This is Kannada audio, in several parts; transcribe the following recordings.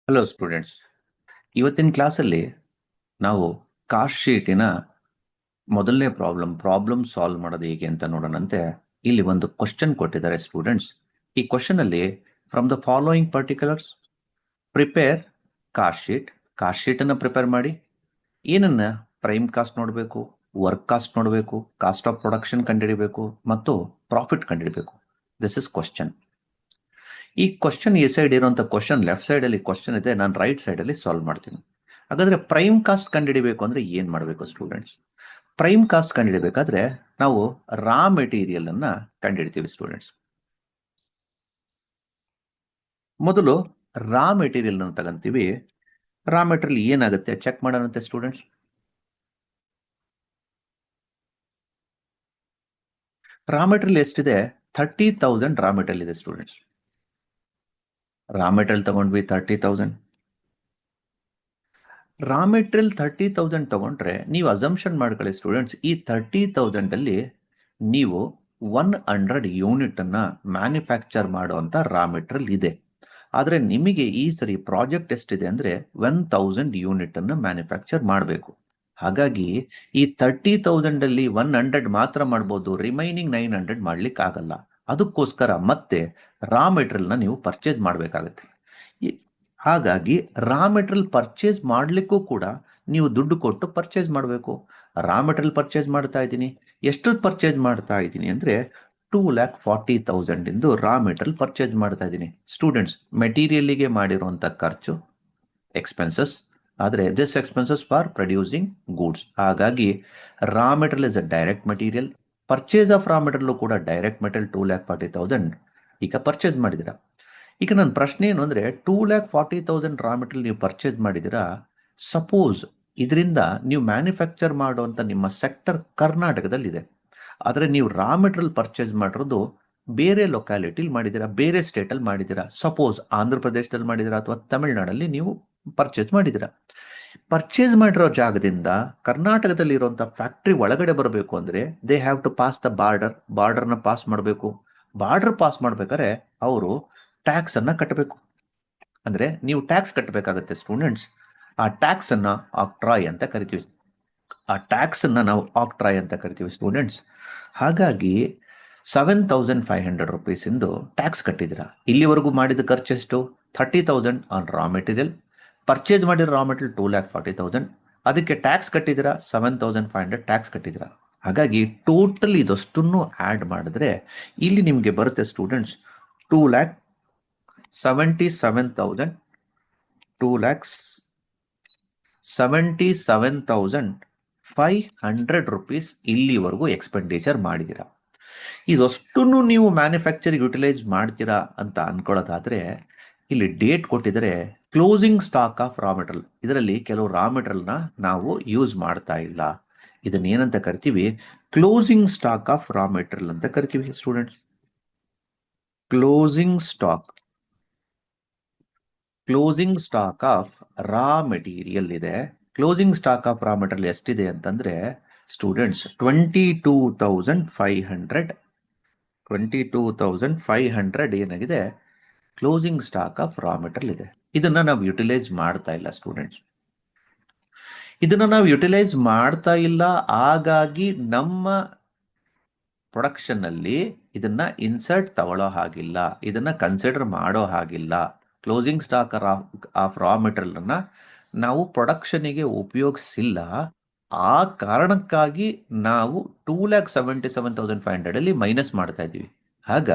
ಹಲೋ ಸ್ಟೂಡೆಂಟ್ಸ್, ಇವತ್ತಿನ ಕ್ಲಾಸಲ್ಲಿ ನಾವು ಕಾಸ್ಟ್ ಶೀಟಿನ ಮೊದಲನೇ ಪ್ರಾಬ್ಲಮ್ ಸಾಲ್ವ್ ಮಾಡೋದು ಹೇಗೆ ಅಂತ ನೋಡೋಣಂತೆ. ಇಲ್ಲಿ ಒಂದು ಕ್ವಶನ್ ಕೊಟ್ಟಿದ್ದಾರೆ ಸ್ಟೂಡೆಂಟ್ಸ್. ಈ ಕ್ವಶನ್ ಅಲ್ಲಿ from the following particulars prepare cost sheet ಅನ್ನು ಪ್ರಿಪೇರ್ ಮಾಡಿ. ಏನನ್ನ ಪ್ರೈಮ್ ಕಾಸ್ಟ್ ನೋಡಬೇಕು, ವರ್ಕ್ ಕಾಸ್ಟ್ ನೋಡಬೇಕು, ಕಾಸ್ಟ್ ಆಫ್ ಪ್ರೊಡಕ್ಷನ್ ಕಂಡುಹಿಡಿಬೇಕು ಮತ್ತು ಪ್ರಾಫಿಟ್ ಕಂಡುಹಿಡಿಬೇಕು. This is question. ಈ ಕ್ವಶನ್ ಈ ಸೈಡ್ ಇರುವಂತ ಕ್ವಶನ್ ಲೆಫ್ಟ್ ಸೈಡ್ ಅಲ್ಲಿ ಕ್ವಶನ್ ಇದೆ, ನಾನು ರೈಟ್ ಸೈಡ್ ಅಲ್ಲಿ ಸಾಲ್ವ್ ಮಾಡ್ತೀನಿ. ಹಾಗಾದ್ರೆ ಪ್ರೈಮ್ ಕಾಸ್ಟ್ ಕಂಡುಹಿಡಿಬೇಕು ಅಂದ್ರೆ ಏನ್ ಮಾಡಬೇಕು ಸ್ಟೂಡೆಂಟ್ಸ್? ಪ್ರೈಮ್ ಕಾಸ್ಟ್ ಕಂಡುಹಿಡಿಬೇಕಾದ್ರೆ ನಾವು ರಾ ಮೆಟೀರಿಯಲ್ ಅನ್ನ ಕಂಡುಹಿಡಿತೀವಿ ಸ್ಟೂಡೆಂಟ್ಸ್. ಮೊದಲು ರಾ ಮೆಟೀರಿಯಲ್ ಅನ್ನು ತಗೊಂತೀವಿ. ರಾ ಮೆಟೀರಿಯಲ್ ಏನಾಗುತ್ತೆ ಚೆಕ್ ಮಾಡೋಣಂತೆ ಸ್ಟೂಡೆಂಟ್ಸ್. ರಾ ಮೆಟೀರಿಯಲ್ ಎಷ್ಟಿದೆ? 30,000 ರಾ ಮೆಟೀರಿಯಲ್ ಇದೆ ಸ್ಟೂಡೆಂಟ್ಸ್. ರಾ ಮೆಟೀರಿಯಲ್ ತಗೊಂಡ್ವಿ 30,000. ರಾ ಮೆಟೀರಿಯಲ್ 30,000 ತಗೊಂಡ್ರೆ ನೀವು ಅಸಂಪ್ಷನ್ ಮಾಡ್ಕೊಳ್ಳಿ ಸ್ಟೂಡೆಂಟ್ಸ್, ಈ 30,000 ಅಲ್ಲಿ ನೀವು 100 ಯೂನಿಟ್ ಅನ್ನ ಮ್ಯಾನುಫ್ಯಾಕ್ಚರ್ ಮಾಡುವಂತ ರಾ ಮೆಟೀರಿಯಲ್ ಇದೆ. ಆದ್ರೆ ನಿಮಗೆ ಈ ಸರಿ ಪ್ರಾಜೆಕ್ಟ್ ಎಷ್ಟಿದೆ ಅಂದ್ರೆ 1,000 ಯೂನಿಟ್ ಅನ್ನ ಮ್ಯಾನುಫ್ಯಾಕ್ಚರ್ ಮಾಡಬೇಕು. ಹಾಗಾಗಿ ಈ 30,000 ಅಲ್ಲಿ 100 ಮಾತ್ರ ಮಾಡ್ಬೋದು, ರಿಮೈನಿಂಗ್ 900 ಮಾಡ್ಲಿಕ್ಕೆ ಆಗಲ್ಲ. ಅದಕ್ಕೋಸ್ಕರ ಮತ್ತೆ ರಾ ಮೆಟೀರಿಯಲ್ ನ ನೀವು ಪರ್ಚೇಸ್ ಮಾಡಬೇಕಾಗುತ್ತೆ. ಹಾಗಾಗಿ ರಾ ಮೆಟೀರಿಯಲ್ ಪರ್ಚೇಸ್ ಮಾಡ್ಲಿಕ್ಕೂ ಕೂಡ ನೀವು ದುಡ್ಡು ಕೊಟ್ಟು ಪರ್ಚೇಸ್ ಮಾಡಬೇಕು. ರಾ ಮೆಟೀರಿಯಲ್ ಪರ್ಚೇಸ್ ಮಾಡ್ತಾ ಇದ್ದೀನಿ. ಎಷ್ಟು ಪರ್ಚೇಸ್ ಮಾಡ್ತಾ ಇದ್ದೀನಿ ಅಂದ್ರೆ 2,40,000 ಎಂದು ರಾ ಮೆಟೀರಿಯಲ್ ಪರ್ಚೇಸ್ ಮಾಡ್ತಾ ಇದ್ದೀನಿ ಸ್ಟೂಡೆಂಟ್ಸ್. ಮೆಟೀರಿಯಲ್ಗೆ ಮಾಡಿರುವಂತ ಖರ್ಚು ಎಕ್ಸ್ಪೆನ್ಸಸ್, ಆದರೆ this expenses for producing goods. ಹಾಗಾಗಿ raw material is a direct material. Purchase of raw material ಕೂಡ ಡೈರೆಕ್ಟ್ ಮೆಟೀರಿಯಲ್ 2,40,000 ಈಗ ಪರ್ಚೇಸ್ ಮಾಡಿದ್ದೀರಾ. ಈಗ ನನ್ನ ಪ್ರಶ್ನೆ ಏನು ಅಂದ್ರೆ 2,40,000 ರಾ ಮೆಟೀರಿಯಲ್ ನೀವು ಪರ್ಚೇಸ್ ಮಾಡಿದ್ದೀರಾ. ಸಪೋಸ್ ಇದರಿಂದ ನೀವು ಮ್ಯಾನುಫ್ಯಾಕ್ಚರ್ ಮಾಡುವಂತ ನಿಮ್ಮ ಸೆಕ್ಟರ್ ಕರ್ನಾಟಕದಲ್ಲಿದೆ, ಆದರೆ ನೀವು ರಾ ಮೆಟೀರಿಯಲ್ ಪರ್ಚೇಸ್ ಮಾಡಿರೋದು ಬೇರೆ ಲೊಕ್ಯಾಲಿಟಿಲಿ ಮಾಡಿದ್ದೀರಾ, ಬೇರೆ ಸ್ಟೇಟಲ್ಲಿ ಮಾಡಿದ್ದೀರಾ. ಸಪೋಸ್ ಆಂಧ್ರ ಪ್ರದೇಶದಲ್ಲಿ ಮಾಡಿದ್ದೀರಾ ಅಥವಾ ತಮಿಳುನಾಡಲ್ಲಿ ನೀವು ಪರ್ಚೇಸ್ ಮಾಡಿದ್ದೀರಾ. ಪರ್ಚೇಸ್ ಮಾಡಿರೋ ಜಾಗದಿಂದ ಕರ್ನಾಟಕದಲ್ಲಿ ಇರುವಂತ ಫ್ಯಾಕ್ಟ್ರಿ ಒಳಗಡೆ ಬರಬೇಕು ಅಂದ್ರೆ they have to pass the ಬಾರ್ಡರ್ನ ಪಾಸ್ ಮಾಡಬೇಕು. ಬಾರ್ಡರ್ ಪಾಸ್ ಮಾಡ್ಬೇಕಾದ್ರೆ ಅವರು ಟ್ಯಾಕ್ಸ್ ಅನ್ನ ಕಟ್ಟಬೇಕು. ಅಂದ್ರೆ ನೀವು ಟ್ಯಾಕ್ಸ್ ಕಟ್ಟಬೇಕಾಗತ್ತೆ ಸ್ಟೂಡೆಂಟ್ಸ್. ಆ ಟ್ಯಾಕ್ಸ್ ಅನ್ನ ಆಕ್ಟ್ರಾಯ್ ಅಂತ ಕರಿತೀವಿ. ಆ ಟ್ಯಾಕ್ಸ್ ಅನ್ನ ನಾವು ಆಕ್ಟ್ರಾಯ್ ಅಂತ ಕರಿತೀವಿ ಸ್ಟೂಡೆಂಟ್ಸ್. ಹಾಗಾಗಿ 7,500 ರುಪೀಸ್ ಇಂದು ಟ್ಯಾಕ್ಸ್ ಕಟ್ಟಿದ್ದೀರಾ. ಇಲ್ಲಿವರೆಗೂ ಮಾಡಿದ ಖರ್ಚೆಷ್ಟು? 30,000 ಆನ್ ರಾ ಮೆಟೀರಿಯಲ್. ಪರ್ಚೇಸ್ ಮಾಡಿರೋ ರಾ ಮೆಟೀರಿಯಲ್ 2,40,000. ಅದಕ್ಕೆ ಟ್ಯಾಕ್ಸ್ ಕಟ್ಟಿದ್ದೀರಾ 7,500 ಟ್ಯಾಕ್ಸ್ ಕಟ್ಟಿದ್ದೀರಾ. ಹಾಗಾಗಿ ಟೋಟಲ್ ಇದಷ್ಟನ್ನು ಆಡ್ ಮಾಡಿದ್ರೆ ಇಲ್ಲಿ ನಿಮಗೆ ಬರುತ್ತೆ ಸ್ಟೂಡೆಂಟ್ಸ್ 2,77,000 2,77,500 ರುಪೀಸ್ ಇಲ್ಲಿವರೆಗೂ ಎಕ್ಸ್ಪೆಂಡಿಚರ್ ಮಾಡಿದ್ದೀರಾ. ಇದಷ್ಟನ್ನು ನೀವು ಮ್ಯಾನುಫ್ಯಾಕ್ಚರ್ ಯುಟಿಲೈಸ್ ಮಾಡ್ತೀರಾ ಅಂತ ಅನ್ಕೊಳ್ಳೋದಾದ್ರೆ ಇಲ್ಲಿ ಡೇಟ್ ಕೊಟ್ಟಿದ್ರೆ closing stock of raw material. ಇದರಲ್ಲಿ ಕೆಲವು ರಾ ಮೆಟೀರಿಯಲ್ನ ನಾವು ಯೂಸ್ ಮಾಡ್ತಾ ಇಲ್ಲ. ಇದನ್ನ ಏನಂತ ಕರಿತೀವಿ? Closing stock of raw material ಅಂತ ಕರಿತೀವಿ students. Closing stock of raw material ಇದೆ. Closing stock of raw material ಎಷ್ಟಿದೆ ಅಂತಂದ್ರೆ ಸ್ಟೂಡೆಂಟ್ಸ್ 22,500 ಏನಾಗಿದೆ closing stock of raw material ಇದೆ. ಇದನ್ನ ನಾವು ಯುಟಿಲೈಸ್ ಮಾಡ್ತಾ ಇಲ್ಲ ಸ್ಟೂಡೆಂಟ್ಸ್. ಇದನ್ನ ನಾವು ಯುಟಿಲೈಸ್ ಮಾಡ್ತಾ ಇಲ್ಲ, ಹಾಗಾಗಿ ನಮ್ಮ ಪ್ರೊಡಕ್ಷನ್ ಅಲ್ಲಿ ಇದನ್ನ ಇನ್ಸರ್ಟ್ ತಗೊಳ್ಳೋ ಹಾಗಿಲ್ಲ, ಇದನ್ನ ಕನ್ಸಿಡರ್ ಮಾಡೋ ಹಾಗಿಲ್ಲ. Closing stock of raw material ಅನ್ನ ನಾವು ಪ್ರೊಡಕ್ಷನ್ಗೆ ಉಪಯೋಗಿಸಿಲ್ಲ. ಆ ಕಾರಣಕ್ಕಾಗಿ ನಾವು 2,77,500 ಅಲ್ಲಿ ಮೈನಸ್ ಮಾಡ್ತಾ ಇದ್ದೀವಿ. ಆಗ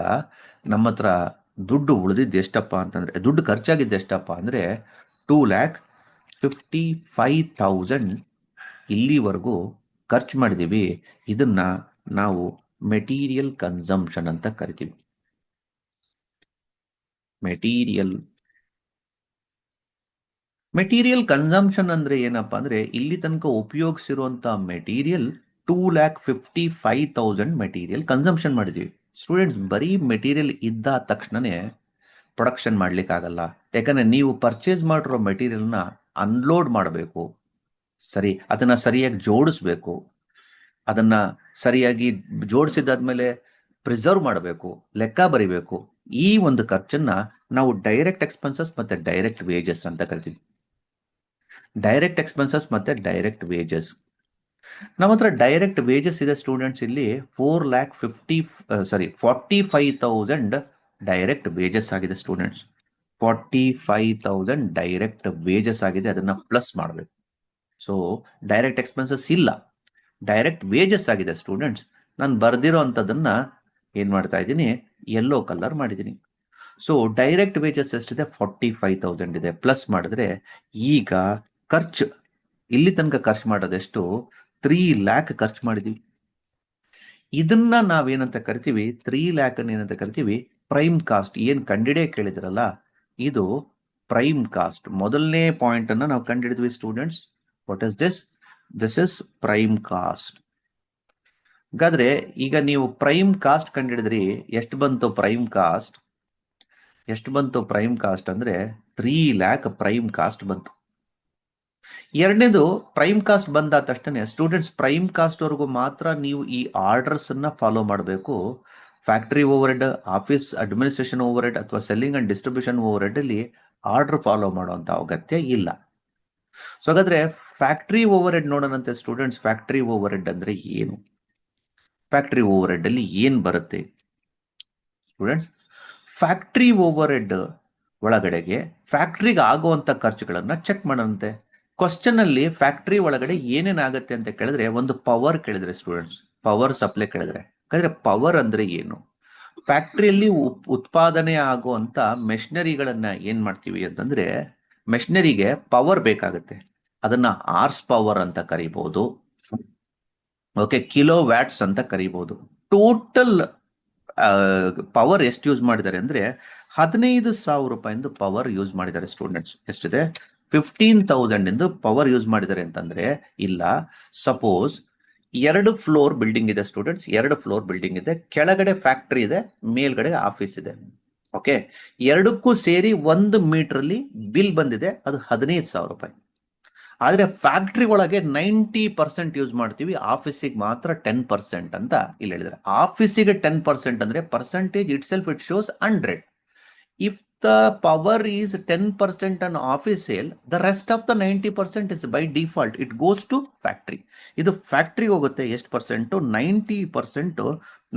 ನಮ್ಮ ಹತ್ರ ದುಡ್ಡು ಉಳಿದಿದ್ದು ಎಷ್ಟಪ್ಪ ಅಂತಂದ್ರೆ, ದುಡ್ಡು ಖರ್ಚಾಗಿದ್ದು ಎಷ್ಟಪ್ಪ ಅಂದ್ರೆ 2,55,000 ಇಲ್ಲಿವರೆಗೂ ಖರ್ಚು ಮಾಡಿದ್ದೀವಿ. ಇದನ್ನ ನಾವು ಮೆಟೀರಿಯಲ್ ಕನ್ಸಂಪ್ಷನ್ ಅಂತ ಕರಿತೀವಿ. ಮೆಟೀರಿಯಲ್ ಕನ್ಸಂಪ್ಷನ್ ಅಂದ್ರೆ ಏನಪ್ಪಾ ಅಂದ್ರೆ ಇಲ್ಲಿ ತನಕ ಉಪಯೋಗಿಸಿರುವಂತ ಮೆಟೀರಿಯಲ್ 2,55,000 ಮೆಟೀರಿಯಲ್ ಕನ್ಸಂಪ್ಷನ್ ಮಾಡಿದೀವಿ ಸ್ಟೂಡೆಂಟ್ಸ್. ಬರೀ ಮೆಟೀರಿಯಲ್ ಇದ್ದ ತಕ್ಷಣನೇ ಪ್ರೊಡಕ್ಷನ್ ಮಾಡ್ಲಿಕ್ಕೆ ಆಗಲ್ಲ. ಯಾಕಂದ್ರೆ ನೀವು ಪರ್ಚೇಸ್ ಮಾಡಿರೋ ಮೆಟೀರಿಯಲ್ನ ಅನ್ಲೋಡ್ ಮಾಡಬೇಕು, ಸರಿ, ಅದನ್ನ ಸರಿಯಾಗಿ ಜೋಡಿಸ್ಬೇಕು, ಅದನ್ನ ಸರಿಯಾಗಿ ಜೋಡಿಸಿದಾದ್ಮೇಲೆ ಪ್ರಿಸರ್ವ್ ಮಾಡಬೇಕು, ಲೆಕ್ಕ ಬರಿಬೇಕು. ಈ ಒಂದು ಖರ್ಚನ್ನ ನಾವು ಡೈರೆಕ್ಟ್ ಎಕ್ಸ್ಪೆನ್ಸಸ್ ಮತ್ತೆ ಡೈರೆಕ್ಟ್ ವೇಜಸ್ ಅಂತ ಕರಿತೀವಿ. ಡೈರೆಕ್ಟ್ ಎಕ್ಸ್ಪೆನ್ಸಸ್ ಮತ್ತೆ ಡೈರೆಕ್ಟ್ ವೇಜಸ್. ನಮ್ಮ ಹತ್ರ ಡೈರೆಕ್ಟ್ ವೇಜಸ್ ಇದೆ ಸ್ಟೂಡೆಂಟ್ಸ್. ಇಲ್ಲಿ 45,000 ಡೈರೆಕ್ಟ್ ವೇಜಸ್ ಆಗಿದೆ ಸ್ಟೂಡೆಂಟ್ಸ್. 45,000 ಡೈರೆಕ್ಟ್ ವೇಜಸ್ ಆಗಿದೆ, ಅದನ್ನ ಪ್ಲಸ್ ಮಾಡಬೇಕು. ಸೊ ಡೈರೆಕ್ಟ್ ಎಕ್ಸ್ಪೆನ್ಸಸ್ ಇಲ್ಲ, ಡೈರೆಕ್ಟ್ ವೇಜಸ್ ಆಗಿದೆ ಸ್ಟೂಡೆಂಟ್ಸ್. ನಾನು ಬರ್ದಿರೋ ಅಂಥದ್ದನ್ನ ಏನ್ ಮಾಡ್ತಾ ಇದ್ದೀನಿ, ಯೆಲ್ಲೋ ಕಲರ್ ಮಾಡಿದ್ದೀನಿ. ಸೊ ಡೈರೆಕ್ಟ್ ವೇಜಸ್ ಎಷ್ಟಿದೆ, 45,000 ಇದೆ. ಪ್ಲಸ್ ಮಾಡಿದ್ರೆ ಈಗ ಖರ್ಚು ಇಲ್ಲಿ ತನಕ ಖರ್ಚು ಮಾಡೋದೆಷ್ಟು, 3 ಲ್ಯಾಕ್ ಖರ್ಚು ಮಾಡಿದೀವಿ. ಇದನ್ನ ನಾವೇನಂತ ಕರಿತೀವಿ, 3 ಲ್ಯಾಕ್ ಏನಂತ ಕರಿತೀವಿ, ಪ್ರೈಮ್ ಕಾಸ್ಟ್. ಏನ್ ಕಂಡಿಡಿಯ ಕೇಳಿದ್ರಲ್ಲ, ಇದು ಪ್ರೈಮ್ ಕಾಸ್ಟ್. ಮೊದಲನೇ ಪಾಯಿಂಟ್ ಅನ್ನ ನಾವು ಕಂಡಿಡಿದ್ವಿ students. What is this? This is prime cost. ಹಾಗಾದ್ರೆ ಈಗ ನೀವು ಪ್ರೈಮ್ ಕಾಸ್ಟ್ ಕಂಡಿಡಿದ್ರಿ, ಎಷ್ಟು ಬಂತು ಪ್ರೈಮ್ ಕಾಸ್ಟ್? ಎಷ್ಟು ಬಂತು ಪ್ರೈಮ್ ಕಾಸ್ಟ್ ಅಂದ್ರೆ 3 ಲ್ಯಾಕ್ ಪ್ರೈಮ್ ಕಾಸ್ಟ್ ಬಂತು. ಎರಡನೇದು, ಪ್ರೈಮ್ ಕಾಸ್ಟ್ ಬಂದ ತಕ್ಷಣ ಸ್ಟೂಡೆಂಟ್ಸ್ ಪ್ರೈಮ್ ಕಾಸ್ಟ್ ವರೆಗೂ ಮಾತ್ರ ನೀವು ಈ ಆರ್ಡರ್ಸ್ ಅನ್ನ ಫಾಲೋ ಮಾಡಬೇಕು. Factory overhead, office administration overhead ಅಥವಾ selling and distribution overhead ಅಲ್ಲಿ ಆರ್ಡರ್ ಫಾಲೋ ಮಾಡುವಂತ ಅಗತ್ಯ ಇಲ್ಲ. ಸೊ ಹಾಗಾದ್ರೆ ಫ್ಯಾಕ್ಟರಿ ಓವರ್ ಹೆಡ್ ನೋಡೋಣಂತೆ ಸ್ಟೂಡೆಂಟ್ಸ್. ಫ್ಯಾಕ್ಟರಿ ಓವರ್ ಹೆಡ್ ಅಂದ್ರೆ ಏನು? ಫ್ಯಾಕ್ಟರಿ ಓವರ್ ಹೆಡ್ ಅಲ್ಲಿ ಏನ್ ಬರುತ್ತೆ ಸ್ಟೂಡೆಂಟ್ಸ್? ಫ್ಯಾಕ್ಟರಿ ಓವರ್ ಹೆಡ್ ಒಳಗಡೆಗೆ ಫ್ಯಾಕ್ಟ್ರಿಗೆ ಆಗುವಂತ ಖರ್ಚುಗಳನ್ನ ಚೆಕ್ ಮಾಡೋಣಂತೆ. ಕ್ವಶನ್ ಅಲ್ಲಿ ಫ್ಯಾಕ್ಟರಿ ಒಳಗಡೆ ಏನೇನಾಗುತ್ತೆ ಅಂತ ಕೇಳಿದ್ರೆ, ಒಂದು ಪವರ್ ಕೇಳಿದ್ರೆ ಸ್ಟೂಡೆಂಟ್ಸ್, ಪವರ್ ಸಪ್ಲೈ ಕೇಳಿದ್ರೆ, ಯಾಕಂದ್ರೆ ಪವರ್ ಅಂದ್ರೆ ಏನು? ಫ್ಯಾಕ್ಟರಿಯಲ್ಲಿ ಉತ್ಪಾದನೆ ಆಗುವಂತ ಮೆಷಿನರಿಗಳನ್ನ ಏನ್ ಮಾಡ್ತೀವಿ ಅಂತಂದ್ರೆ, ಮೆಷಿನರಿಗೆ ಪವರ್ ಬೇಕಾಗುತ್ತೆ. ಅದನ್ನ ಆರ್ಸ್ ಪವರ್ ಅಂತ ಕರಿಬಹುದು, ಓಕೆ, ಕಿಲೋ ವ್ಯಾಟ್ಸ್ ಅಂತ ಕರಿಬಹುದು. ಟೋಟಲ್ ಪವರ್ ಎಷ್ಟು ಯೂಸ್ ಮಾಡಿದ್ದಾರೆ ಅಂದ್ರೆ 15,000 ರೂಪಾಯಿಂದ ಪವರ್ ಯೂಸ್ ಮಾಡಿದ್ದಾರೆ ಸ್ಟೂಡೆಂಟ್ಸ್. ಎಷ್ಟಿದೆ? 15,000 ಪವರ್ ಯೂಸ್ ಮಾಡಿದ್ದಾರೆ ಅಂತಂದ್ರೆ, ಇಲ್ಲ, ಸಪೋಸ್ 2 ಫ್ಲೋರ್ ಬಿಲ್ಡಿಂಗ್ ಇದೆ ಸ್ಟೂಡೆಂಟ್ಸ್. 2 ಫ್ಲೋರ್ ಬಿಲ್ಡಿಂಗ್ ಇದೆ, ಕೆಳಗಡೆ ಫ್ಯಾಕ್ಟರಿ ಇದೆ, ಮೇಲ್ಗಡೆ ಆಫೀಸ್ ಇದೆ. ಓಕೆ, ಎರಡಕ್ಕೂ ಸೇರಿ 1 ಮೀಟರ್ ಅಲ್ಲಿ ಬಿಲ್ ಬಂದಿದೆ, ಅದು 15,000 ರೂಪಾಯಿ. ಆದ್ರೆ ಫ್ಯಾಕ್ಟ್ರಿ ಒಳಗೆ 90% ಯೂಸ್ ಮಾಡ್ತೀವಿ, ಆಫೀಸಿಗೆ ಮಾತ್ರ 10% ಅಂತ ಇಲ್ಲಿ ಹೇಳಿದ್ದಾರೆ. ಆಫೀಸಿಗೆ 10% ಅಂದ್ರೆ percentage itself it shows 100. If the power is 10% on office sale, the rest of the 90% is by default it goes to factory. ಇದು ಫ್ಯಾಕ್ಟ್ರಿಗೆ ಹೋಗುತ್ತೆ. ಎಷ್ಟು ಪರ್ಸೆಂಟ್? 90%